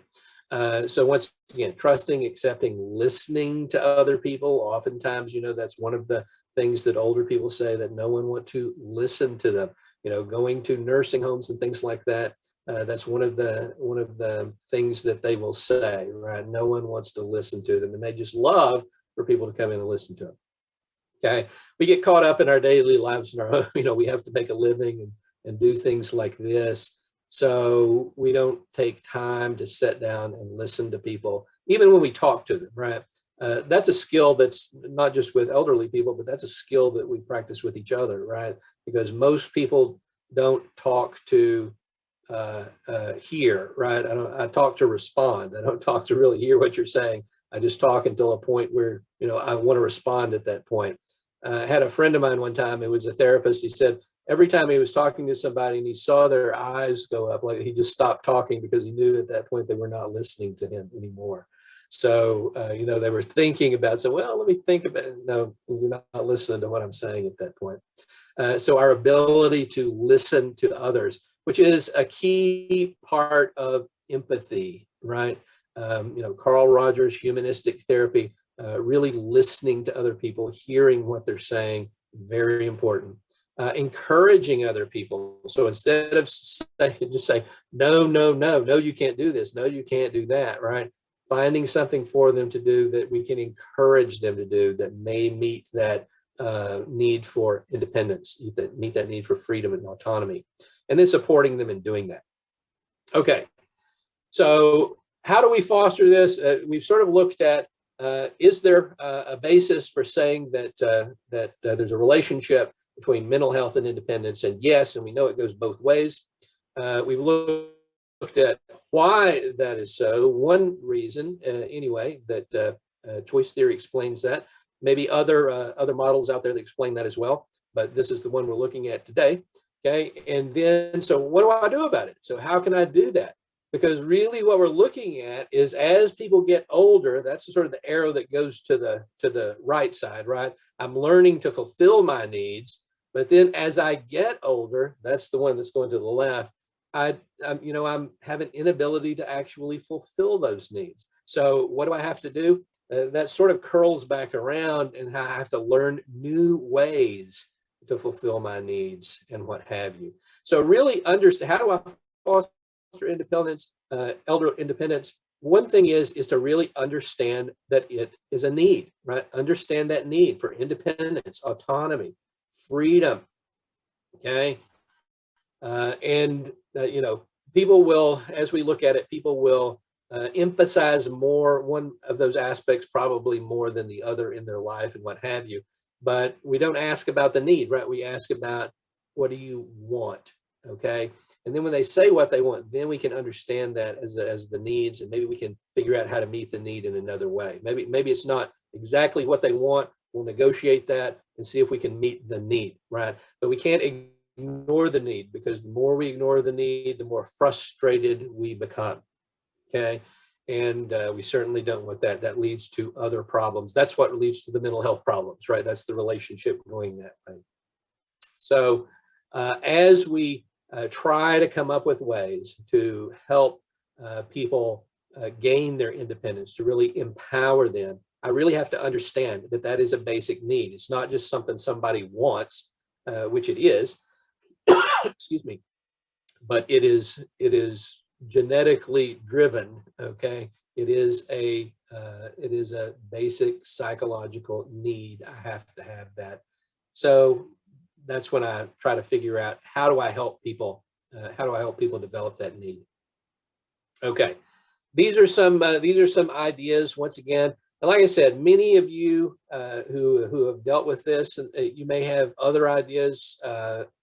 So once again, trusting, accepting, listening to other people. Oftentimes, that's one of the things that older people say, that no one wants to listen to them. Going to nursing homes and things like that. That's one of the things that they will say, right? No one wants to listen to them, and they just love for people to come in and listen to them. Okay, we get caught up in our daily lives and our, we have to make a living and do things like this. So we don't take time to sit down and listen to people, even when we talk to them, right? That's a skill that's not just with elderly people, but that's a skill that we practice with each other, right? Because most people don't talk to hear, right? I talk to respond. I don't talk to really hear what you're saying. I just talk until a point where, I want to respond at that point. I had a friend of mine one time, it was a therapist. He said every time he was talking to somebody and he saw their eyes go up, like he just stopped talking because he knew at that point they were not listening to him anymore. So, they were thinking about, so, well, let me think about it. No, you're not listening to what I'm saying at that point. So our ability to listen to others, which is a key part of empathy, right? Carl Rogers, humanistic therapy, really listening to other people, hearing what they're saying, very important. Encouraging other people. So instead of just say, no, you can't do this. No, you can't do that, right? Finding something for them to do that we can encourage them to do that may meet that need for independence, meet that need for freedom and autonomy, and then supporting them in doing that. Okay, so how do we foster this? We've sort of looked at, is there a basis for saying that there's a relationship between mental health and independence? And yes, and we know it goes both ways. We've looked at why that is so. One reason, anyway, that choice theory explains that. Maybe other models out there that explain that as well, but this is the one we're looking at today. Okay, and then, so what do I do about it? So how can I do that? Because really what we're looking at is, as people get older, that's sort of the arrow that goes to the right side, right? I'm learning to fulfill my needs, but then as I get older, that's the one that's going to the left. I have an inability to actually fulfill those needs. So what do I have to do? That sort of curls back around, and I have to learn new ways to fulfill my needs and what have you. So really understand, how do I foster elder independence, one thing is to really understand that it is a need, right? Understand that need for independence, autonomy, freedom. Okay. You know, people will, as we look at it, people will emphasize more one of those aspects probably more than the other in their life and what have you. But we don't ask about the need, right? We ask about what do you want, okay? And then when they say what they want, then we can understand that as the needs, and maybe we can figure out how to meet the need in another way. Maybe it's not exactly what they want. We'll negotiate that and see if we can meet the need, right? But we can't ignore the need, because the more we ignore the need, the more frustrated we become. Okay. And we certainly don't want that. That leads to other problems. That's what leads to the mental health problems, right? That's the relationship going that way. So as we try to come up with ways to help people gain their independence, to really empower them, I really have to understand that that is a basic need. It's not just something somebody wants, which it is, excuse me, but it is genetically driven. Okay, it is a basic psychological need. I have to have that. So that's when I try to figure out how do I help people develop that need. Okay, these are some ideas once again. And like I said, many of you who have dealt with this, and you may have other ideas,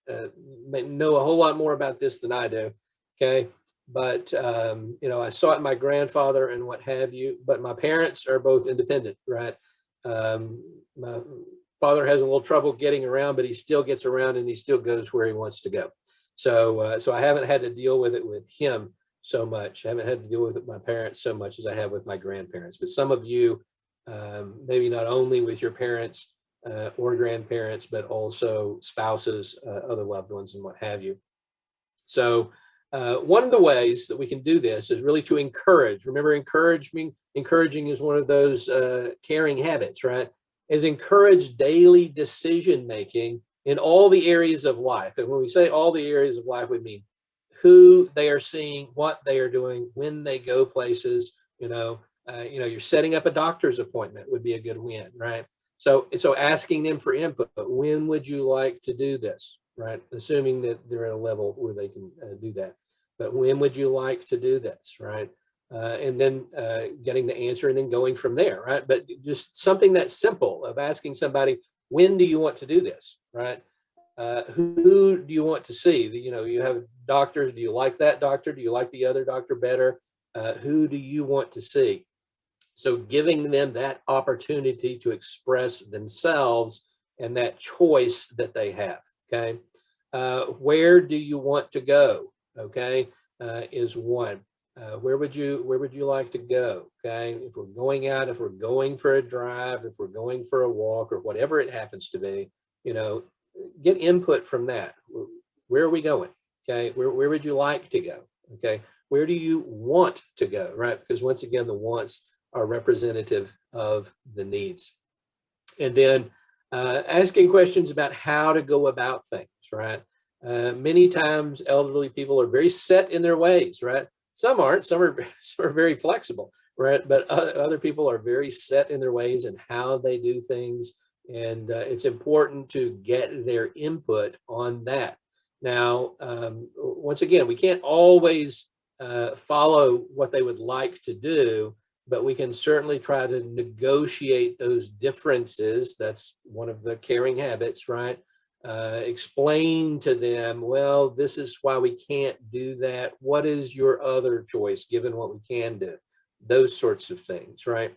may know a whole lot more about this than I do. Okay, but you know, I saw it in my grandfather and what have you. But my parents are both independent, right? My father has a little trouble getting around, but he still gets around and he still goes where he wants to go. So I haven't had to deal with it with him so much. I haven't had to deal with it with my parents so much as I have with my grandparents. But some of you, maybe not only with your parents or grandparents, but also spouses, other loved ones, and what have you. So one of the ways that we can do this is really to encourage. Remember, encouraging is one of those caring habits, right? Is encourage daily decision making in all the areas of life. And when we say all the areas of life, we mean who they are seeing, what they are doing, when they go places. You're setting up a doctor's appointment would be a good win, right? So asking them for input. When would you like to do this, right? Assuming that they're at a level where they can do that. But when would you like to do this, right? And then getting the answer and then going from there, right? But just something that's simple of asking somebody, when do you want to do this, right? Who do you want to see? You have doctors. Do you like that doctor? Do you like the other doctor better? Who do you want to see? So giving them that opportunity to express themselves and that choice that they have. Okay. Where do you want to go? Okay. Is one. Where would you like to go? Okay. If we're going out, if we're going for a drive, if we're going for a walk, or whatever it happens to be, get input from that. Where are we going? Okay. Where would you like to go? Okay. Where do you want to go? Right. Because once again, the wants are representative of the needs. And then asking questions about how to go about things, right? Many times elderly people are very set in their ways, right? Some aren't, some are very flexible, right? But other people are very set in their ways and how they do things. And it's important to get their input on that. Now, once again, we can't always follow what they would like to do, but we can certainly try to negotiate those differences. That's one of the caring habits, right? Explain to them, well, this is why we can't do that. What is your other choice given what we can do? Those sorts of things, right?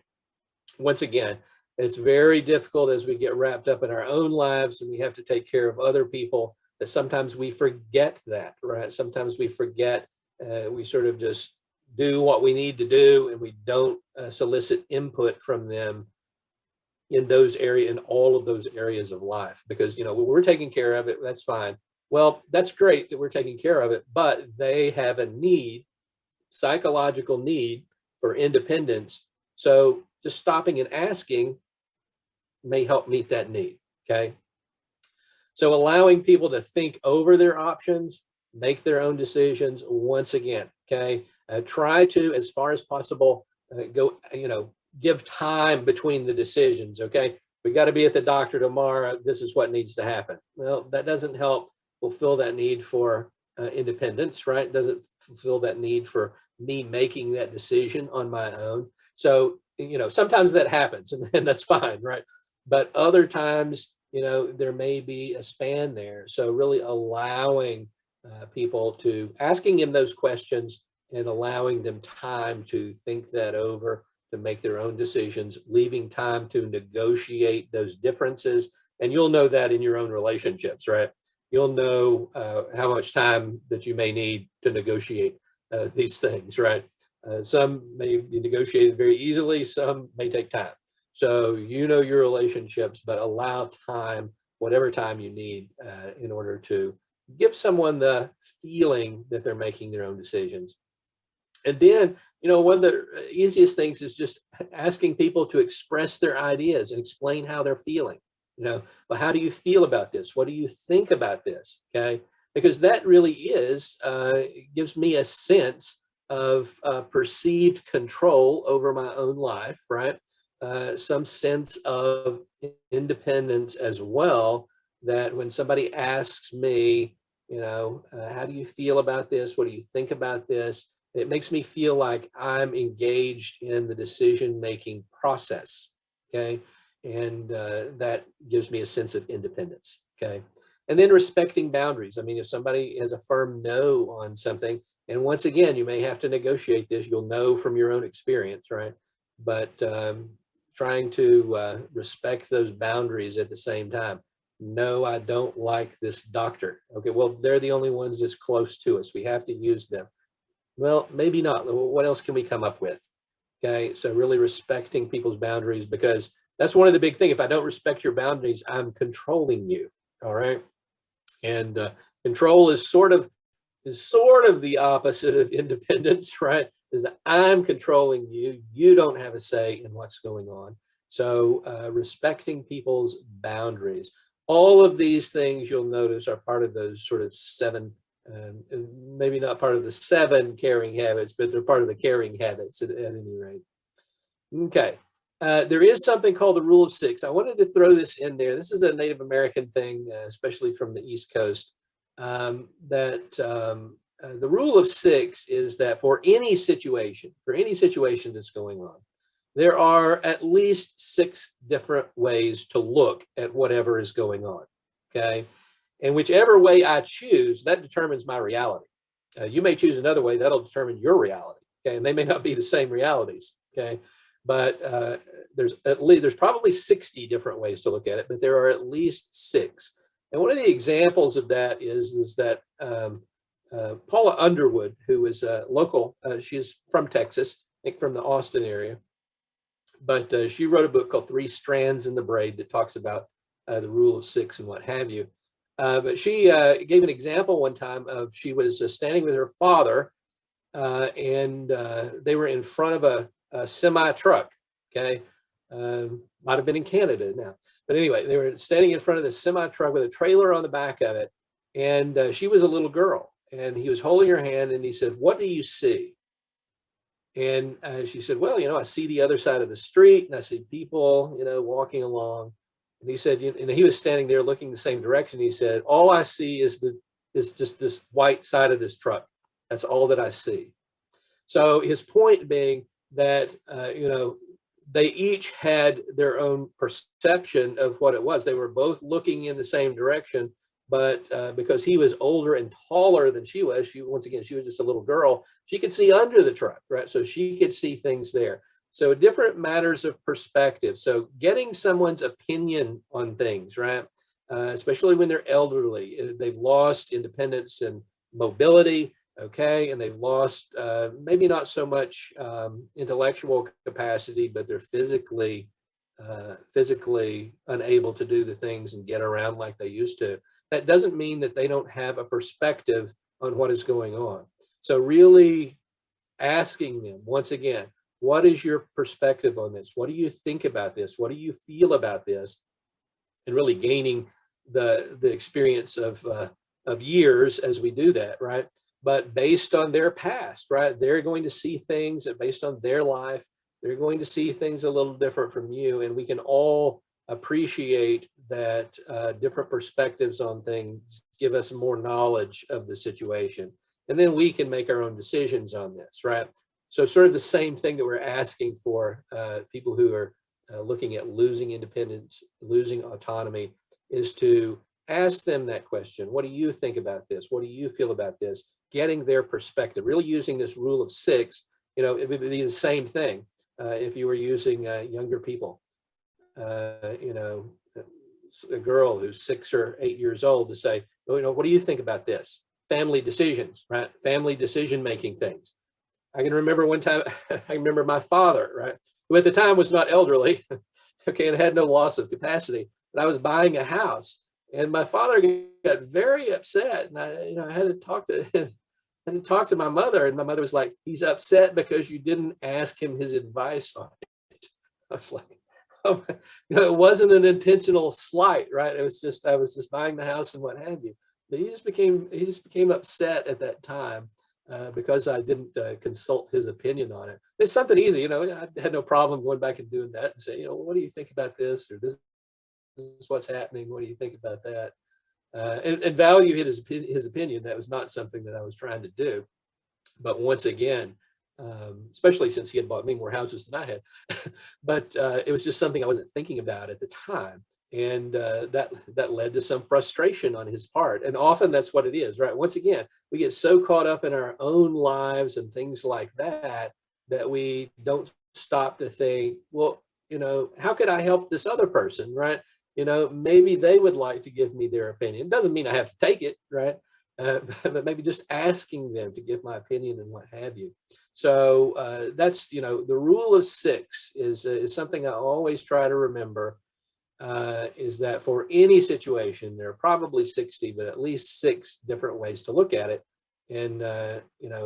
Once again, it's very difficult as we get wrapped up in our own lives and we have to take care of other people, that sometimes we forget that, right? Sometimes we forget, we sort of just do what we need to do and we don't solicit input from them in those areas, in all of those areas of life, because when we're taking care of it, that's fine. Well, that's great that we're taking care of it, but they have a need, psychological need for independence. So just stopping and asking may help meet that need. Okay. So allowing people to think over their options make their own decisions once again, okay? Try to, as far as possible, give time between the decisions, okay? We got to be at the doctor tomorrow. This is what needs to happen. Well, that doesn't help fulfill that need for independence, right? Doesn't fulfill that need for me making that decision on my own. So, sometimes that happens and that's fine, right? But other times, there may be a span there. So really allowing people to asking them those questions and allowing them time to think that over, to make their own decisions, leaving time to negotiate those differences. And you'll know that in your own relationships, right? You'll know how much time that you may need to negotiate these things, right? Some may be negotiated very easily, some may take time. So your relationships, but allow time, whatever time you need in order to give someone the feeling that they're making their own decisions. And then, one of the easiest things is just asking people to express their ideas and explain how they're feeling. Well, how do you feel about this? What do you think about this? Okay, because that really gives me a sense of perceived control over my own life, right? Some sense of independence as well, that when somebody asks me, how do you feel about this? What do you think about this? It makes me feel like I'm engaged in the decision-making process, okay? And that gives me a sense of independence, okay? And then respecting boundaries. I mean, if somebody has a firm no on something, and once again, you may have to negotiate this, you'll know from your own experience, right? But trying to respect those boundaries at the same time. No, I don't like this doctor. Okay, well, they're the only ones that's close to us. We have to use them. Well, maybe not. What else can we come up with? Okay, so really respecting people's boundaries, because that's one of the big things. If I don't respect your boundaries, I'm controlling you. All right, and control is sort of the opposite of independence, right? Is that I'm controlling you. You don't have a say in what's going on. So respecting people's boundaries. All of these things you'll notice are part of those sort of seven. Maybe not part of the 7 caring habits, but they're part of the caring habits at any rate. Okay. There is something called the rule of 6. I wanted to throw this in there. This is a Native American thing, especially from the East Coast, the rule of 6 is that for any situation that's going on, there are at least 6 different ways to look at whatever is going on, okay? And whichever way I choose, that determines my reality. You may choose another way, that'll determine your reality, okay? And they may not be the same realities, okay? But there's probably 60 different ways to look at it, but there are at least 6. And one of the examples of that is that Paula Underwood, who is local, she's from Texas, I think from the Austin area, but she wrote a book called 3 Strands in the Braid that talks about the rule of 6 and what have you. But she gave an example one time of she was standing with her father and they were in front of a semi truck, okay? Might have been in Canada now. But anyway, they were standing in front of the semi truck with a trailer on the back of it. And she was a little girl and he was holding her hand and he said, "What do you see?" And she said, "Well, I see the other side of the street and I see people, walking along." And he said, and he was standing there looking the same direction. He said, "All I see is just this white side of this truck. That's all that I see." So his point being that, they each had their own perception of what it was. They were both looking in the same direction, but because he was older and taller than she was, once again, she was just a little girl, she could see under the truck, right? So she could see things there. So different matters of perspective. So getting someone's opinion on things, right? Especially when they're elderly, they've lost independence and mobility, okay, and they've lost maybe not so much intellectual capacity, but they're physically unable to do the things and get around like they used to. That doesn't mean that they don't have a perspective on what is going on. So really asking them, once again, what is your perspective on this? What do you think about this? What do you feel about this? And really gaining the experience of of years as we do that, right? But based on their past, right? They're going to see things based on their life. They're going to see things a little different from you, and we can all appreciate that different perspectives on things give us more knowledge of the situation. And then we can make our own decisions on this, right? So sort of the same thing that we're asking for people who are looking at losing independence, losing autonomy, is to ask them that question. What do you think about this? What do you feel about this? Getting their perspective, really using this rule of 6. It would be the same thing if you were using younger people. A girl who's 6 or 8 years old to say, what do you think about this? Family decisions, right? Family decision-making things. I can remember one time, I remember my father, right? Who at the time was not elderly, okay, and had no loss of capacity, but I was buying a house and my father got very upset. And I had to talk to him. I had to talk to my mother, and my mother was like, he's upset because you didn't ask him his advice on it. I was like, oh, it wasn't an intentional slight, right? It was just, I was just buying the house and what have you. But he just became upset at that time because I didn't consult his opinion on it. It's something easy, I had no problem going back and doing that and say, what do you think about this? Or this is what's happening. What do you think about that? And value his opinion. That was not something that I was trying to do. But once again, especially since he had bought me more houses than I had, but it was just something I wasn't thinking about at the time. And that led to some frustration on his part. And often that's what it is, right? Once again, we get so caught up in our own lives and things like that, that we don't stop to think, well, how could I help this other person, right? Maybe they would like to give me their opinion. Doesn't mean I have to take it, right? But maybe just asking them to give my opinion and what have you. So that's, the rule of 6 is something I always try to remember. Is that for any situation, there are probably 60, but at least 6 different ways to look at it. And,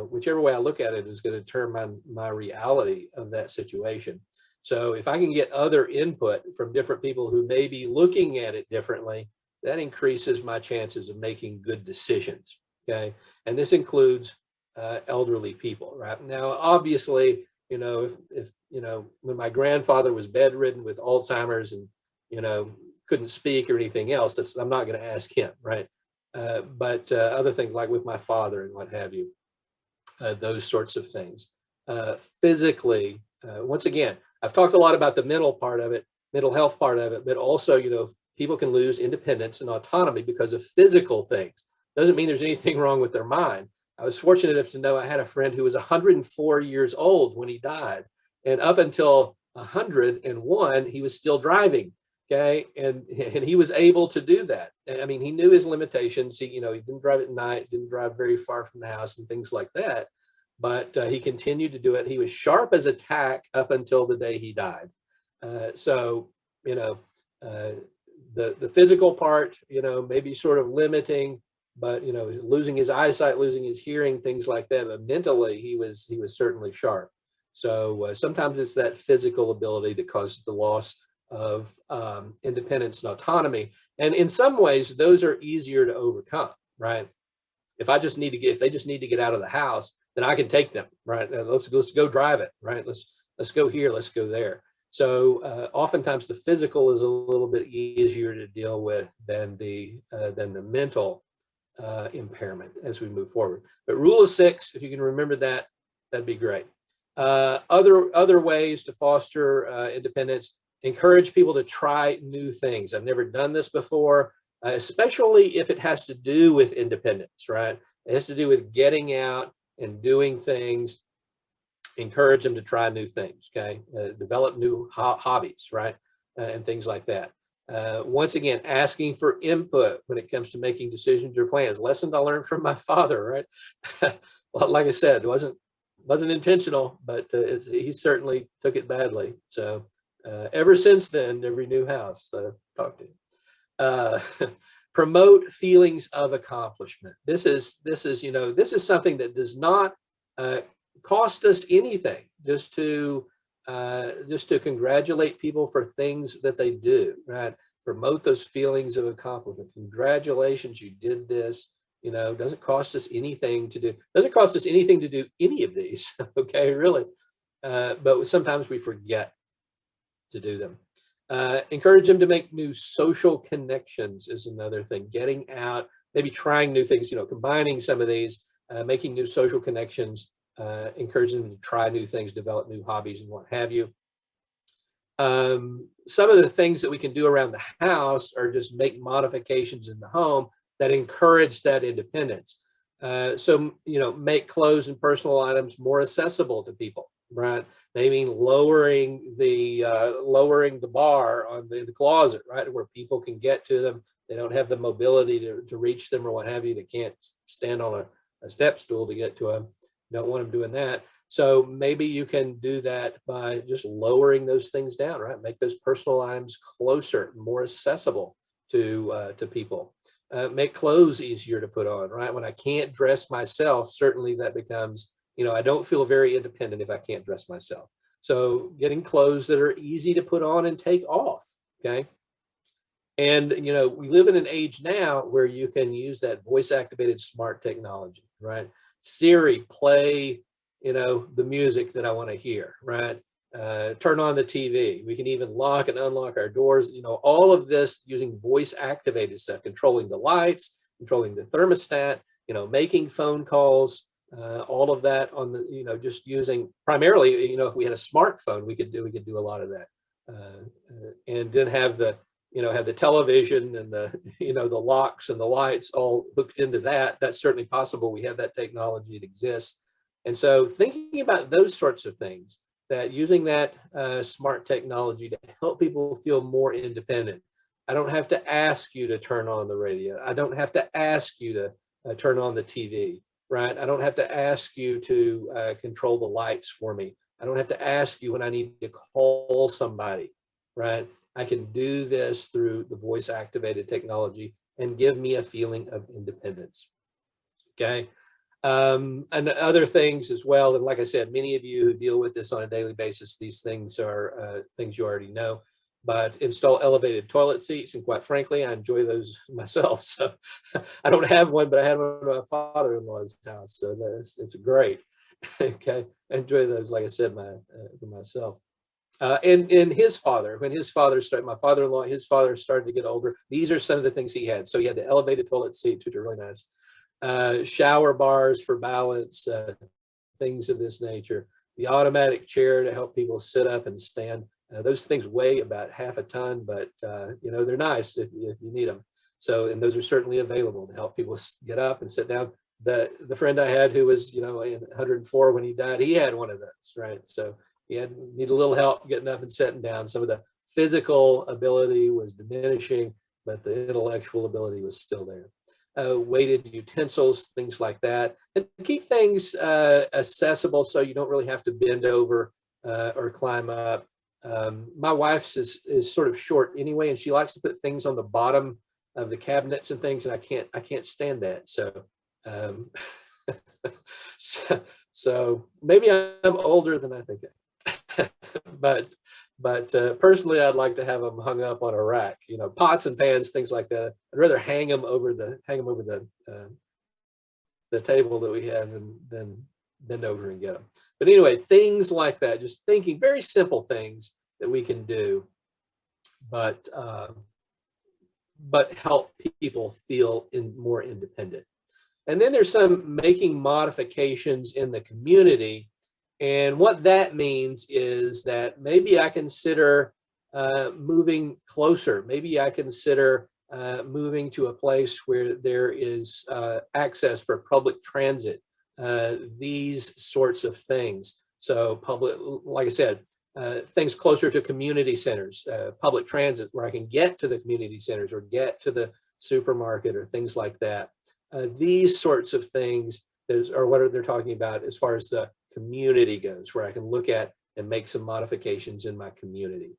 whichever way I look at it is going to determine my reality of that situation. So if I can get other input from different people who may be looking at it differently, that increases my chances of making good decisions. Okay. And this includes elderly people, right? Now, obviously, if when my grandfather was bedridden with Alzheimer's and couldn't speak or anything else, I'm not going to ask him, right? But other things like with my father and what have you, those sorts of things. Physically, once again, I've talked a lot about the mental part of it, mental health part of it, but also, people can lose independence and autonomy because of physical things. Doesn't mean there's anything wrong with their mind. I was fortunate enough to know I had a friend who was 104 years old when he died. And up until 101, he was still driving. Okay. And he was able to do that. I mean, he knew his limitations. He didn't drive at night, didn't drive very far from the house and things like that. But he continued to do it. He was sharp as a tack up until the day he died. So, the physical part, maybe sort of limiting, but, losing his eyesight, losing his hearing, things like that. But mentally, he was certainly sharp. So sometimes it's that physical ability that causes the loss of independence and autonomy. And in some ways, those are easier to overcome, right? If they just need to get out of the house, then I can take them, right? Let's go drive it, right? Let's go here, let's go there. So oftentimes the physical is a little bit easier to deal with than the mental impairment as we move forward. But rule of 6, if you can remember that, that'd be great. Other ways to foster independence: encourage people to try new things. I've never done this before, especially if it has to do with independence, right? It has to do with getting out and doing things. Encourage them to try new things, okay? Develop new hobbies, right? And things like that. Once again, asking for input when it comes to making decisions or plans. Lessons I learned from my father, right? Well, like I said, it wasn't intentional, but he certainly took it badly. So ever since then, every new house I've talked to. Promote feelings of accomplishment. This is something that does not cost us anything, just to congratulate people for things that they do, right? Promote those feelings of accomplishment. Congratulations, you did this. Doesn't cost us anything to do. Doesn't cost us anything to do any of these. Okay, really. But sometimes we forget to do them. Encourage them to make new social connections is another thing. Getting out, maybe trying new things, combining some of these, making new social connections, encouraging them to try new things, develop new hobbies and what have you. Some of the things that we can do around the house are just make modifications in the home that encourage that independence. So, make clothes and personal items more accessible to people, right? Maybe lowering the bar on the closet, right, where people can get to them. They don't have the mobility to reach them or what have you. They can't stand on a step stool to get to them. Don't want them doing that. So maybe you can do that by just lowering those things down, right? Make those personal items closer, more accessible to people. Make clothes easier to put on, right? When I can't dress myself, certainly that becomes, I don't feel very independent if I can't dress myself. So getting clothes that are easy to put on and take off, okay? And, we live in an age now where you can use that voice activated smart technology, right? Siri, play, the music that I want to hear, right? Turn on the TV. We can even lock and unlock our doors, all of this using voice activated stuff, controlling the lights, controlling the thermostat, making phone calls, all of that on the, just using primarily, if we had a smartphone, we could do a lot of that. And then have the television and the locks and the lights all hooked into that. That's certainly possible. We have that technology, it exists. And so thinking about those sorts of things, that using that smart technology to help people feel more independent. I don't have to ask you to turn on the radio. I don't have to ask you to turn on the TV, right? I don't have to ask you to control the lights for me. I don't have to ask you when I need to call somebody, right? I can do this through the voice activated technology and give me a feeling of independence. Okay. And other things as well. And like I said, many of you who deal with this on a daily basis, these things are things you already know, but install elevated toilet seats. And quite frankly, I enjoy those myself. So I don't have one, but I had one at my father-in-law's house. So it's great. Okay. I enjoy those, like I said, for myself. And his father, when his father started, my father-in-law, his father started to get older. These are some of the things he had. So he had the elevated toilet seats, which are really nice. Shower bars for balance, things of this nature. The automatic chair to help people sit up and stand. Those things weigh about half a ton, but they're nice if you need them. So, and those are certainly available to help people get up and sit down. The friend I had who was 104 when he died, he had one of those, right? So he needed a little help getting up and sitting down. Some of the physical ability was diminishing, but the intellectual ability was still there. Weighted utensils, things like that, and keep things accessible so you don't really have to bend over or climb up. My wife's is sort of short anyway, and she likes to put things on the bottom of the cabinets and things, and I can't stand that. So, so maybe I'm older than I think but personally, I'd like to have them hung up on a rack, pots and pans, things like that. I'd rather hang them over the table that we have than bend over and get them. But anyway, things like that, just thinking very simple things that we can do, but help people feel more independent. And then there's some making modifications in the community. And what that means is that maybe I consider moving closer. Maybe I consider moving to a place where there is access for public transit, these sorts of things. So public, like I said, things closer to community centers, public transit where I can get to the community centers or get to the supermarket or things like that. These sorts of things are what they're talking about as far as the community goes, where I can look at and make some modifications in my community.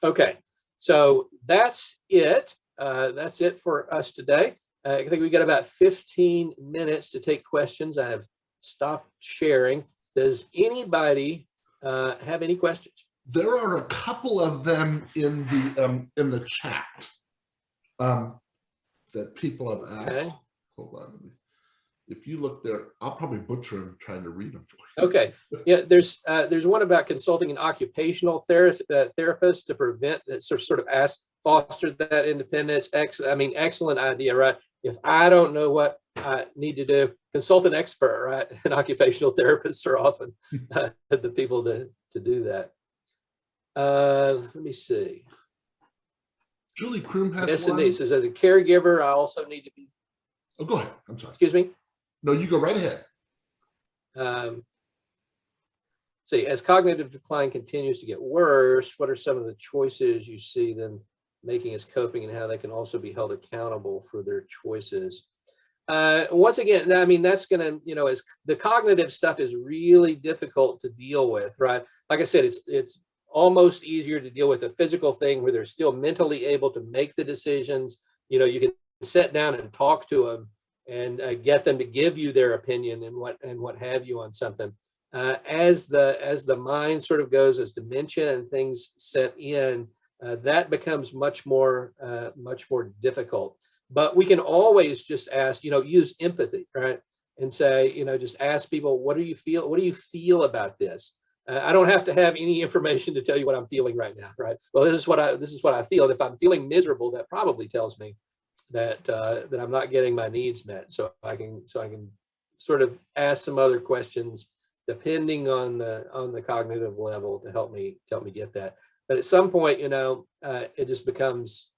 Okay, so that's it. That's it for us today. I think we got about 15 minutes to take questions. I have stopped sharing. Does anybody have any questions? There are a couple of them in the chat that people have asked. hold on. If you look there, I'll probably butcher them trying to read them for you. Okay. Yeah, there's one about consulting an occupational therapist to prevent that sort of foster that independence. Excellent idea, right? If I don't know what I need to do, consult an expert, right? And occupational therapists are often the people to do that. Let me see. Julie Kroom has Yes, one. indeed. Says, as a caregiver, I also need to be. Oh, go ahead. I'm sorry. Excuse me. No, you go right ahead. See, as cognitive decline continues to get worse, what are some of the choices you see them making as coping, and how they can also be held accountable for their choices? Once again, I mean, that's going to, as the cognitive stuff is really difficult to deal with, right? Like I said, it's almost easier to deal with a physical thing where they're still mentally able to make the decisions. You can sit down and talk to them and get them to give you their opinion and what have you on something. As the mind sort of goes, as dementia and things set in, that becomes much more difficult. But we can always just ask, use empathy, right? And say, just ask people, what do you feel? What do you feel about this? I don't have to have any information to tell you what I'm feeling right now, right? Well, this is what I feel. And if I'm feeling miserable, that probably tells me that I'm not getting my needs met. So I can sort of ask some other questions depending on the cognitive level to help me get that. But at some point, it just becomes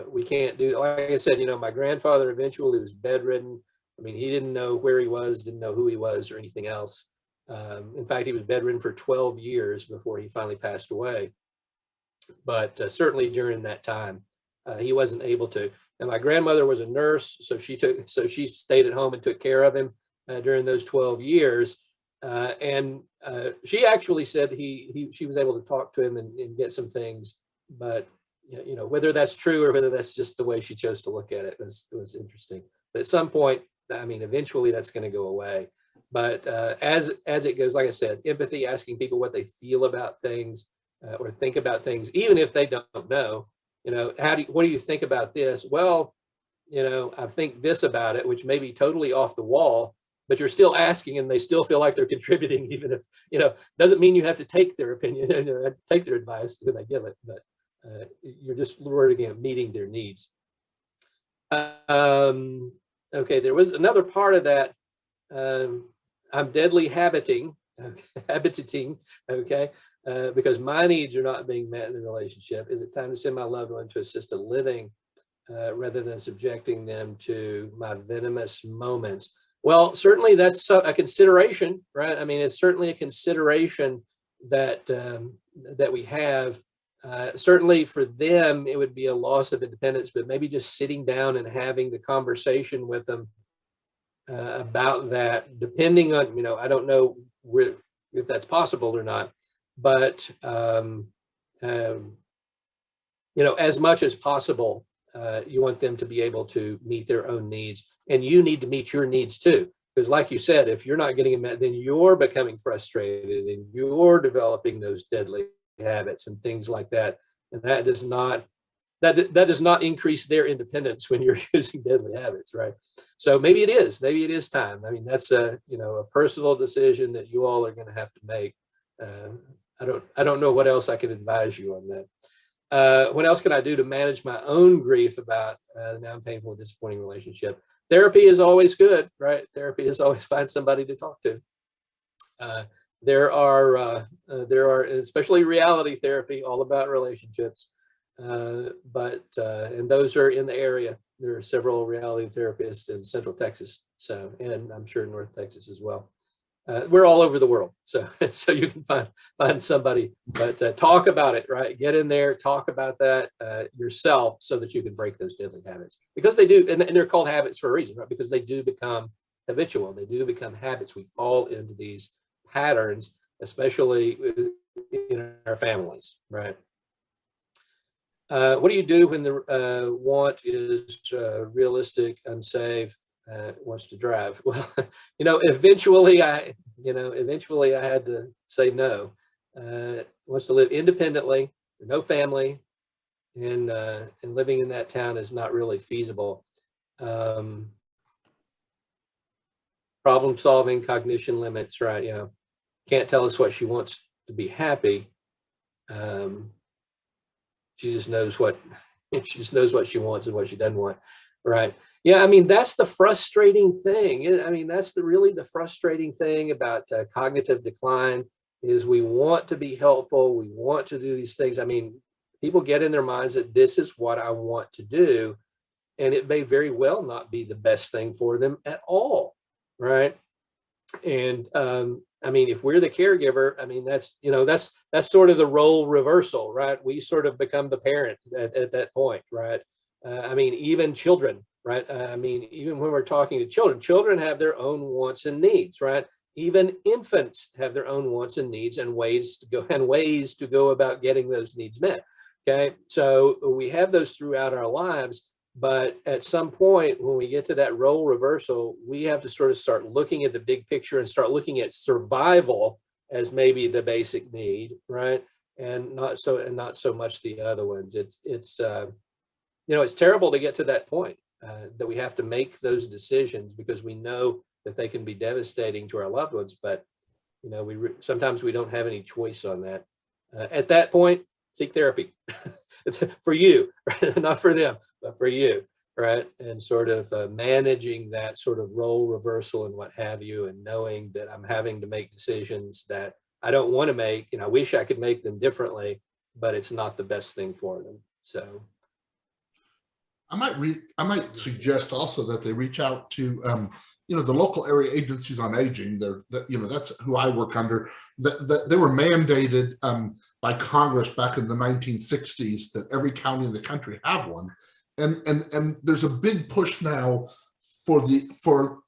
we can't do. Like I said, my grandfather eventually was bedridden. I mean, he didn't know where he was, didn't know who he was, or anything else. In fact, he was bedridden for 12 years before he finally passed away. But certainly during that time, he wasn't able to. And my grandmother was a nurse, so she stayed at home and took care of him during those 12 years. And she actually said she was able to talk to him and get some things. But whether that's true or whether that's just the way she chose to look at it was interesting. But at some point, I mean, eventually that's going to go away. But as it goes, like I said, empathy, asking people what they feel about things or think about things, even if they don't know, what do you think about this? Well, I think this about it, which may be totally off the wall, but you're still asking and they still feel like they're contributing, even if, doesn't mean you have to take their opinion, take their advice when they give it, but you're just working at meeting their needs. Okay, there was another part of that. I'm deadly habitating, okay, because my needs are not being met in the relationship. Is it time to send my loved one to assisted living rather than subjecting them to my venomous moments? Well, certainly that's a consideration, right? I mean, it's certainly a consideration that that we have. Certainly for them, it would be a loss of independence, but maybe just sitting down and having the conversation with them about that, depending on, I don't know if that's possible or not, but, as much as possible, you want them to be able to meet their own needs, and you need to meet your needs too. Because like you said, if you're not getting them met, then you're becoming frustrated and you're developing those deadly habits and things like that. And that does not increase their independence when you're using deadly habits, right? So maybe it is time. I mean, that's a personal decision that you all are going to have to make. I don't know what else I can advise you on that. What else can I do to manage my own grief about the now painful and disappointing relationship? Therapy is always good, right? Therapy is always find somebody to talk to. There are, especially reality therapy, all about relationships. And those are in the area. There are several reality therapists in Central Texas, and I'm sure North Texas as well. We're all over the world, so you can find somebody. But talk about it, right? Get in there, talk about that yourself, so that you can break those deadly habits, because they do, and they're called habits for a reason, right? Because they do become habitual. They do become habits. We fall into these patterns, especially in our families, right? What do you do when the want is realistic, unsafe, wants to drive? Well, eventually I had to say no. Wants to live independently, no family, and living in that town is not really feasible. problem solving, cognition limits, right? Can't tell us what she wants to be happy. She just knows what she wants and what she doesn't want, right? Yeah, I mean, that's the frustrating thing. I mean, that's really the frustrating thing about cognitive decline is we want to be helpful. We want to do these things. I mean, people get in their minds that this is what I want to do, and it may very well not be the best thing for them at all, right? And I mean, if we're the caregiver, I mean, that's sort of the role reversal, right? We sort of become the parent at that point, right? I mean, even children, right? I mean, even when we're talking to children have their own wants and needs, right? Even infants have their own wants and needs and ways to go about getting those needs met. Okay, so we have those throughout our lives. But at some point, when we get to that role reversal, we have to sort of start looking at the big picture and start looking at survival as maybe the basic need, right? And not so much the other ones. It's terrible to get to that point that we have to make those decisions because we know that they can be devastating to our loved ones. But sometimes we don't have any choice on that. At that point, seek therapy for you, right? Not for them, but for you, right? And sort of managing that sort of role reversal and what have you, and knowing that I'm having to make decisions that I don't want to make, and I wish I could make them differently, but it's not the best thing for them. So I might suggest also that they reach out to the local area agencies on aging. That's who I work under. That they were mandated by Congress back in the 1960s that every county in the country have one, and there's a big push now for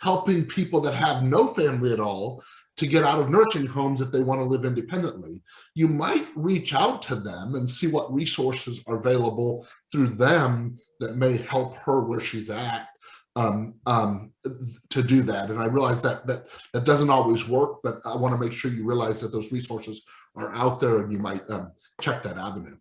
helping people that have no family at all to get out of nursing homes if they want to live independently. You might reach out to them and see what resources are available through them that may help her where she's at to do that. And I realize that doesn't always work, but I want to make sure you realize that those resources are out there and you might check that avenue.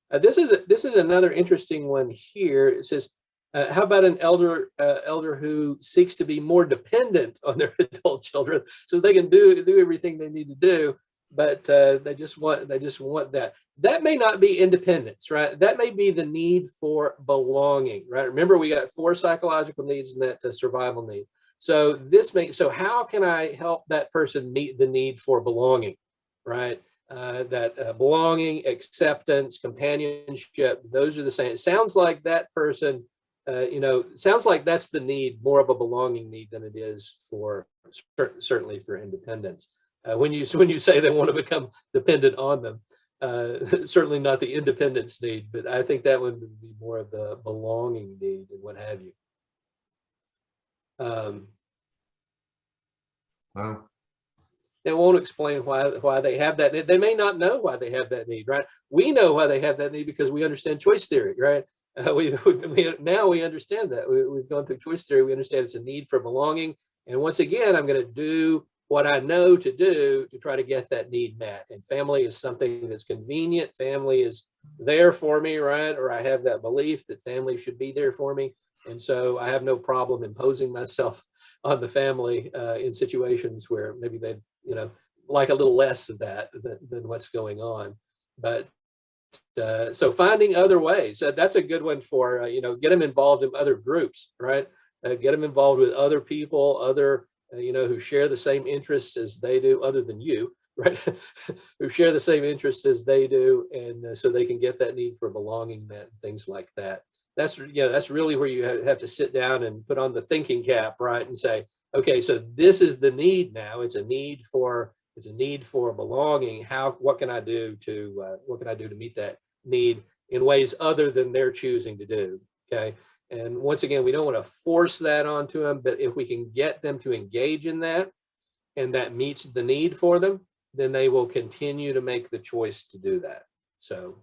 This is another interesting one here. It says, how about an elder who seeks to be more dependent on their adult children so they can do everything they need to do, but they just want that. That may not be independence, right? That may be the need for belonging, right? Remember, we got 4 psychological needs and that survival need. So how can I help that person meet the need for belonging, right? Belonging, acceptance, companionship, those are the same. It sounds like that person, sounds like that's the need, more of a belonging need than it is for certainly for independence. When you say they want to become dependent on them, certainly not the independence need, but I think that would be more of the belonging need and what have you. Wow. They won't explain why they have that need. They may not know why they have that need, right? We know why they have that need because we understand choice theory, right? Now we understand that. We've gone through choice theory. We understand it's a need for belonging. And once again, I'm going to do what I know to do to try to get that need met. And family is something that's convenient. Family is there for me, right? Or I have that belief that family should be there for me. And so I have no problem imposing myself on the family in situations where maybe they, like a little less of that than what's going on. But so finding other ways, that's a good one for, get them involved in other groups, right? Get them involved with other people, who share the same interests as they do, other than you, right? Who share the same interests as they do. And so they can get that need for belonging met and things like that. That's really where you have to sit down and put on the thinking cap, right? And say, okay, so this is the need now. It's a need for belonging. What can I do to meet that need in ways other than they're choosing to do? Okay. And once again, we don't want to force that onto them, but if we can get them to engage in that and that meets the need for them, then they will continue to make the choice to do that. So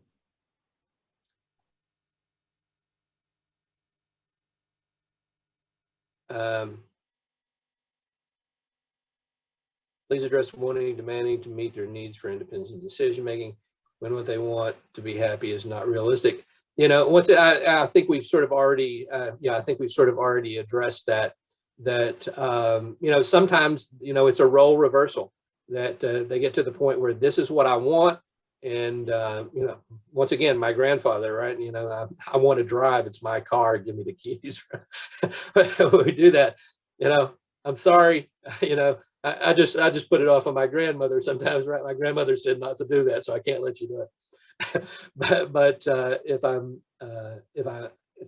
please address wanting, demanding to meet their needs for independence and decision making when what they want to be happy is not realistic. you know, I think we've sort of already, I think we've sort of already addressed that, you know, sometimes, you know, it's a role reversal that they get to the point where this is what I want. And, you know, once again, my grandfather, right, you know, I want to drive, it's my car, give me the keys. When we do that, you know, I'm sorry, you know, I just put it off on my grandmother sometimes, right? My grandmother said not to do that, so I can't let you do it. but if I'm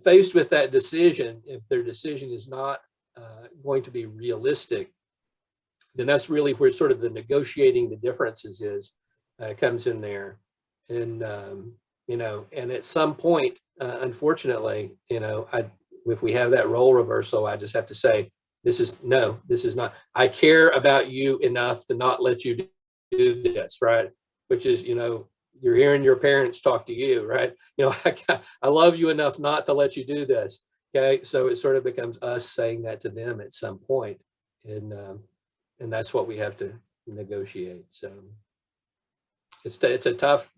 faced with that decision, if their decision is not going to be realistic, then that's really where sort of the negotiating the differences is comes in there. And you know, and at some point, unfortunately, you know, if we have that role reversal, I just have to say, this is not, I care about you enough to not let you do this, right? Which is, you know, you're hearing your parents talk to you, right? You know, I love you enough not to let you do this. Okay, so it sort of becomes us saying that to them at some point, and that's what we have to negotiate. So it's a tough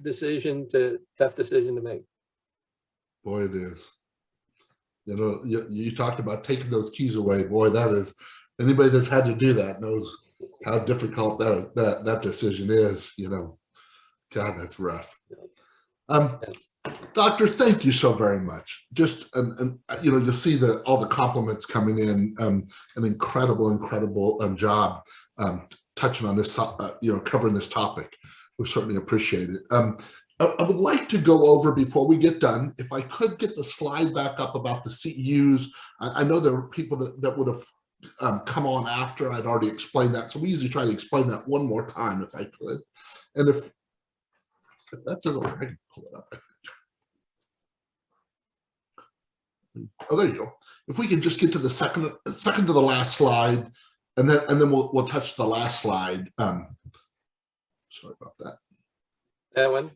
decision to make. Boy, it is. You know, you talked about taking those keys away. Boy, that is, anybody that's had to do that knows how difficult that decision is. You know, God, that's rough. Doctor, thank you so very much. Just, you know, you see all the compliments coming in. An incredible job touching on this, you know, covering this topic. We certainly appreciate it. I would like to go over, before we get done, if I could get the slide back up about the CEUs. I know there are people that would have come on after I'd already explained that. So we usually try to explain that one more time if I could. And if that doesn't work, I can pull it up, I think. Oh, there you go. If we can just get to the second to the last slide, and then we'll touch the last slide. Sorry about that. That one.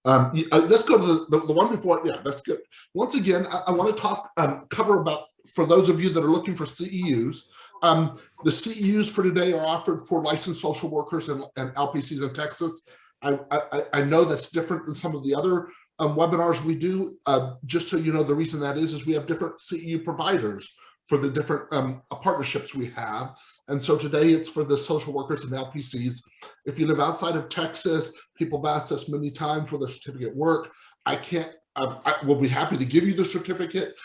Let's go to the one before. Yeah, that's good. Once again, I want to cover about, for those of you that are looking for CEUs, the CEUs for today are offered for licensed social workers and LPCs in Texas. I know that's different than some of the other webinars we do. Just so you know, the reason that is we have different CEU providers for the different partnerships we have. And so today it's for the social workers and LPCs. If you live outside of Texas, people have asked us many times will the certificate work. I can't, we'll be happy to give you the certificate.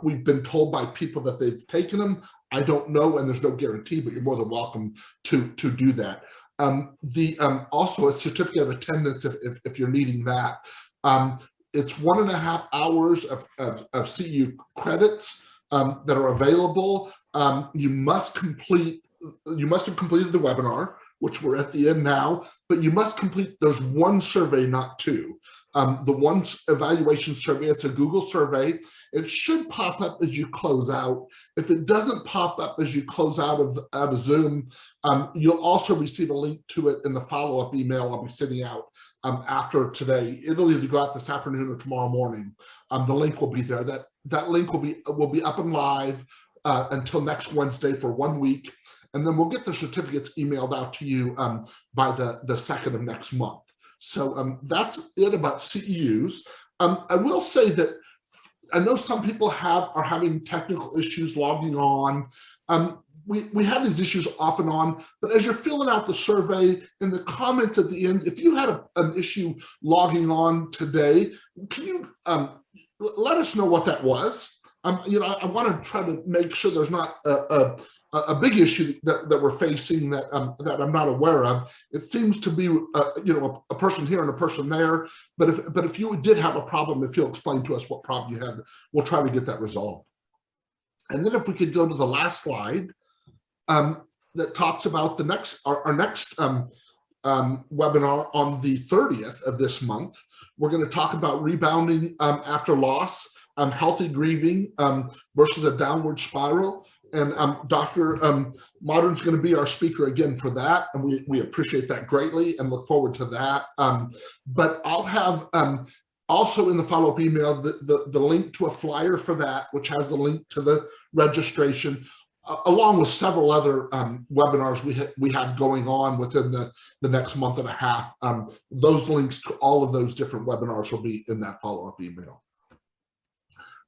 We've been told by people that they've taken them. I don't know, and there's no guarantee, but you're more than welcome to do that. Also a certificate of attendance if you're needing that. It's 1.5 hours of CEU credits that are available. You must have completed the webinar, which we're at the end now, but you must complete, there's one survey, not two. The one evaluation survey, it's a Google survey. It should pop up as you close out. If it doesn't pop up as you close out of Zoom, you'll also receive a link to it in the follow-up email I'll be sending out after today. It'll either go out this afternoon or tomorrow morning. The link will be there. That link will be up and live until next Wednesday for 1 week. And then we'll get the certificates emailed out to you by the 2nd of next month. So that's it about CEUs. I will say that I know some people are having technical issues logging on. We have these issues off and on, but as you're filling out the survey, in the comments at the end, if you had an issue logging on today, can you let us know what that was? You know, I want to try to make sure there's not a big issue that we're facing that I'm not aware of. It seems to be you know, a person here and a person there. But if you did have a problem, if you'll explain to us what problem you had, we'll try to get that resolved. And then if we could go to the last slide that talks about our next webinar on the 30th of this month. We're going to talk about rebounding after loss. Healthy grieving versus a downward spiral. And Dr. Mottern's going to be our speaker again for that. And we appreciate that greatly and look forward to that. But I'll have also in the follow-up email the link to a flyer for that, which has the link to the registration. along with several other webinars we have going on within the next month and a half. Those links to all of those different webinars will be in that follow-up email.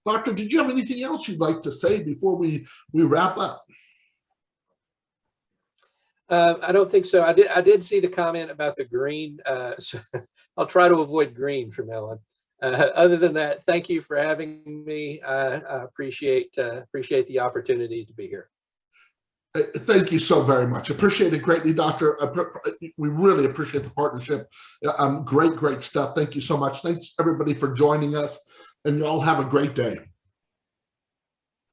Doctor, did you have anything else you'd like to say before we wrap up? I don't think so. I did see the comment about the green. So I'll try to avoid green from now on. Other than that, thank you for having me. I appreciate the opportunity to be here. Thank you so very much. Appreciate it greatly, Doctor. We really appreciate the partnership. Great stuff. Thank you so much. Thanks everybody for joining us, and you all have a great day.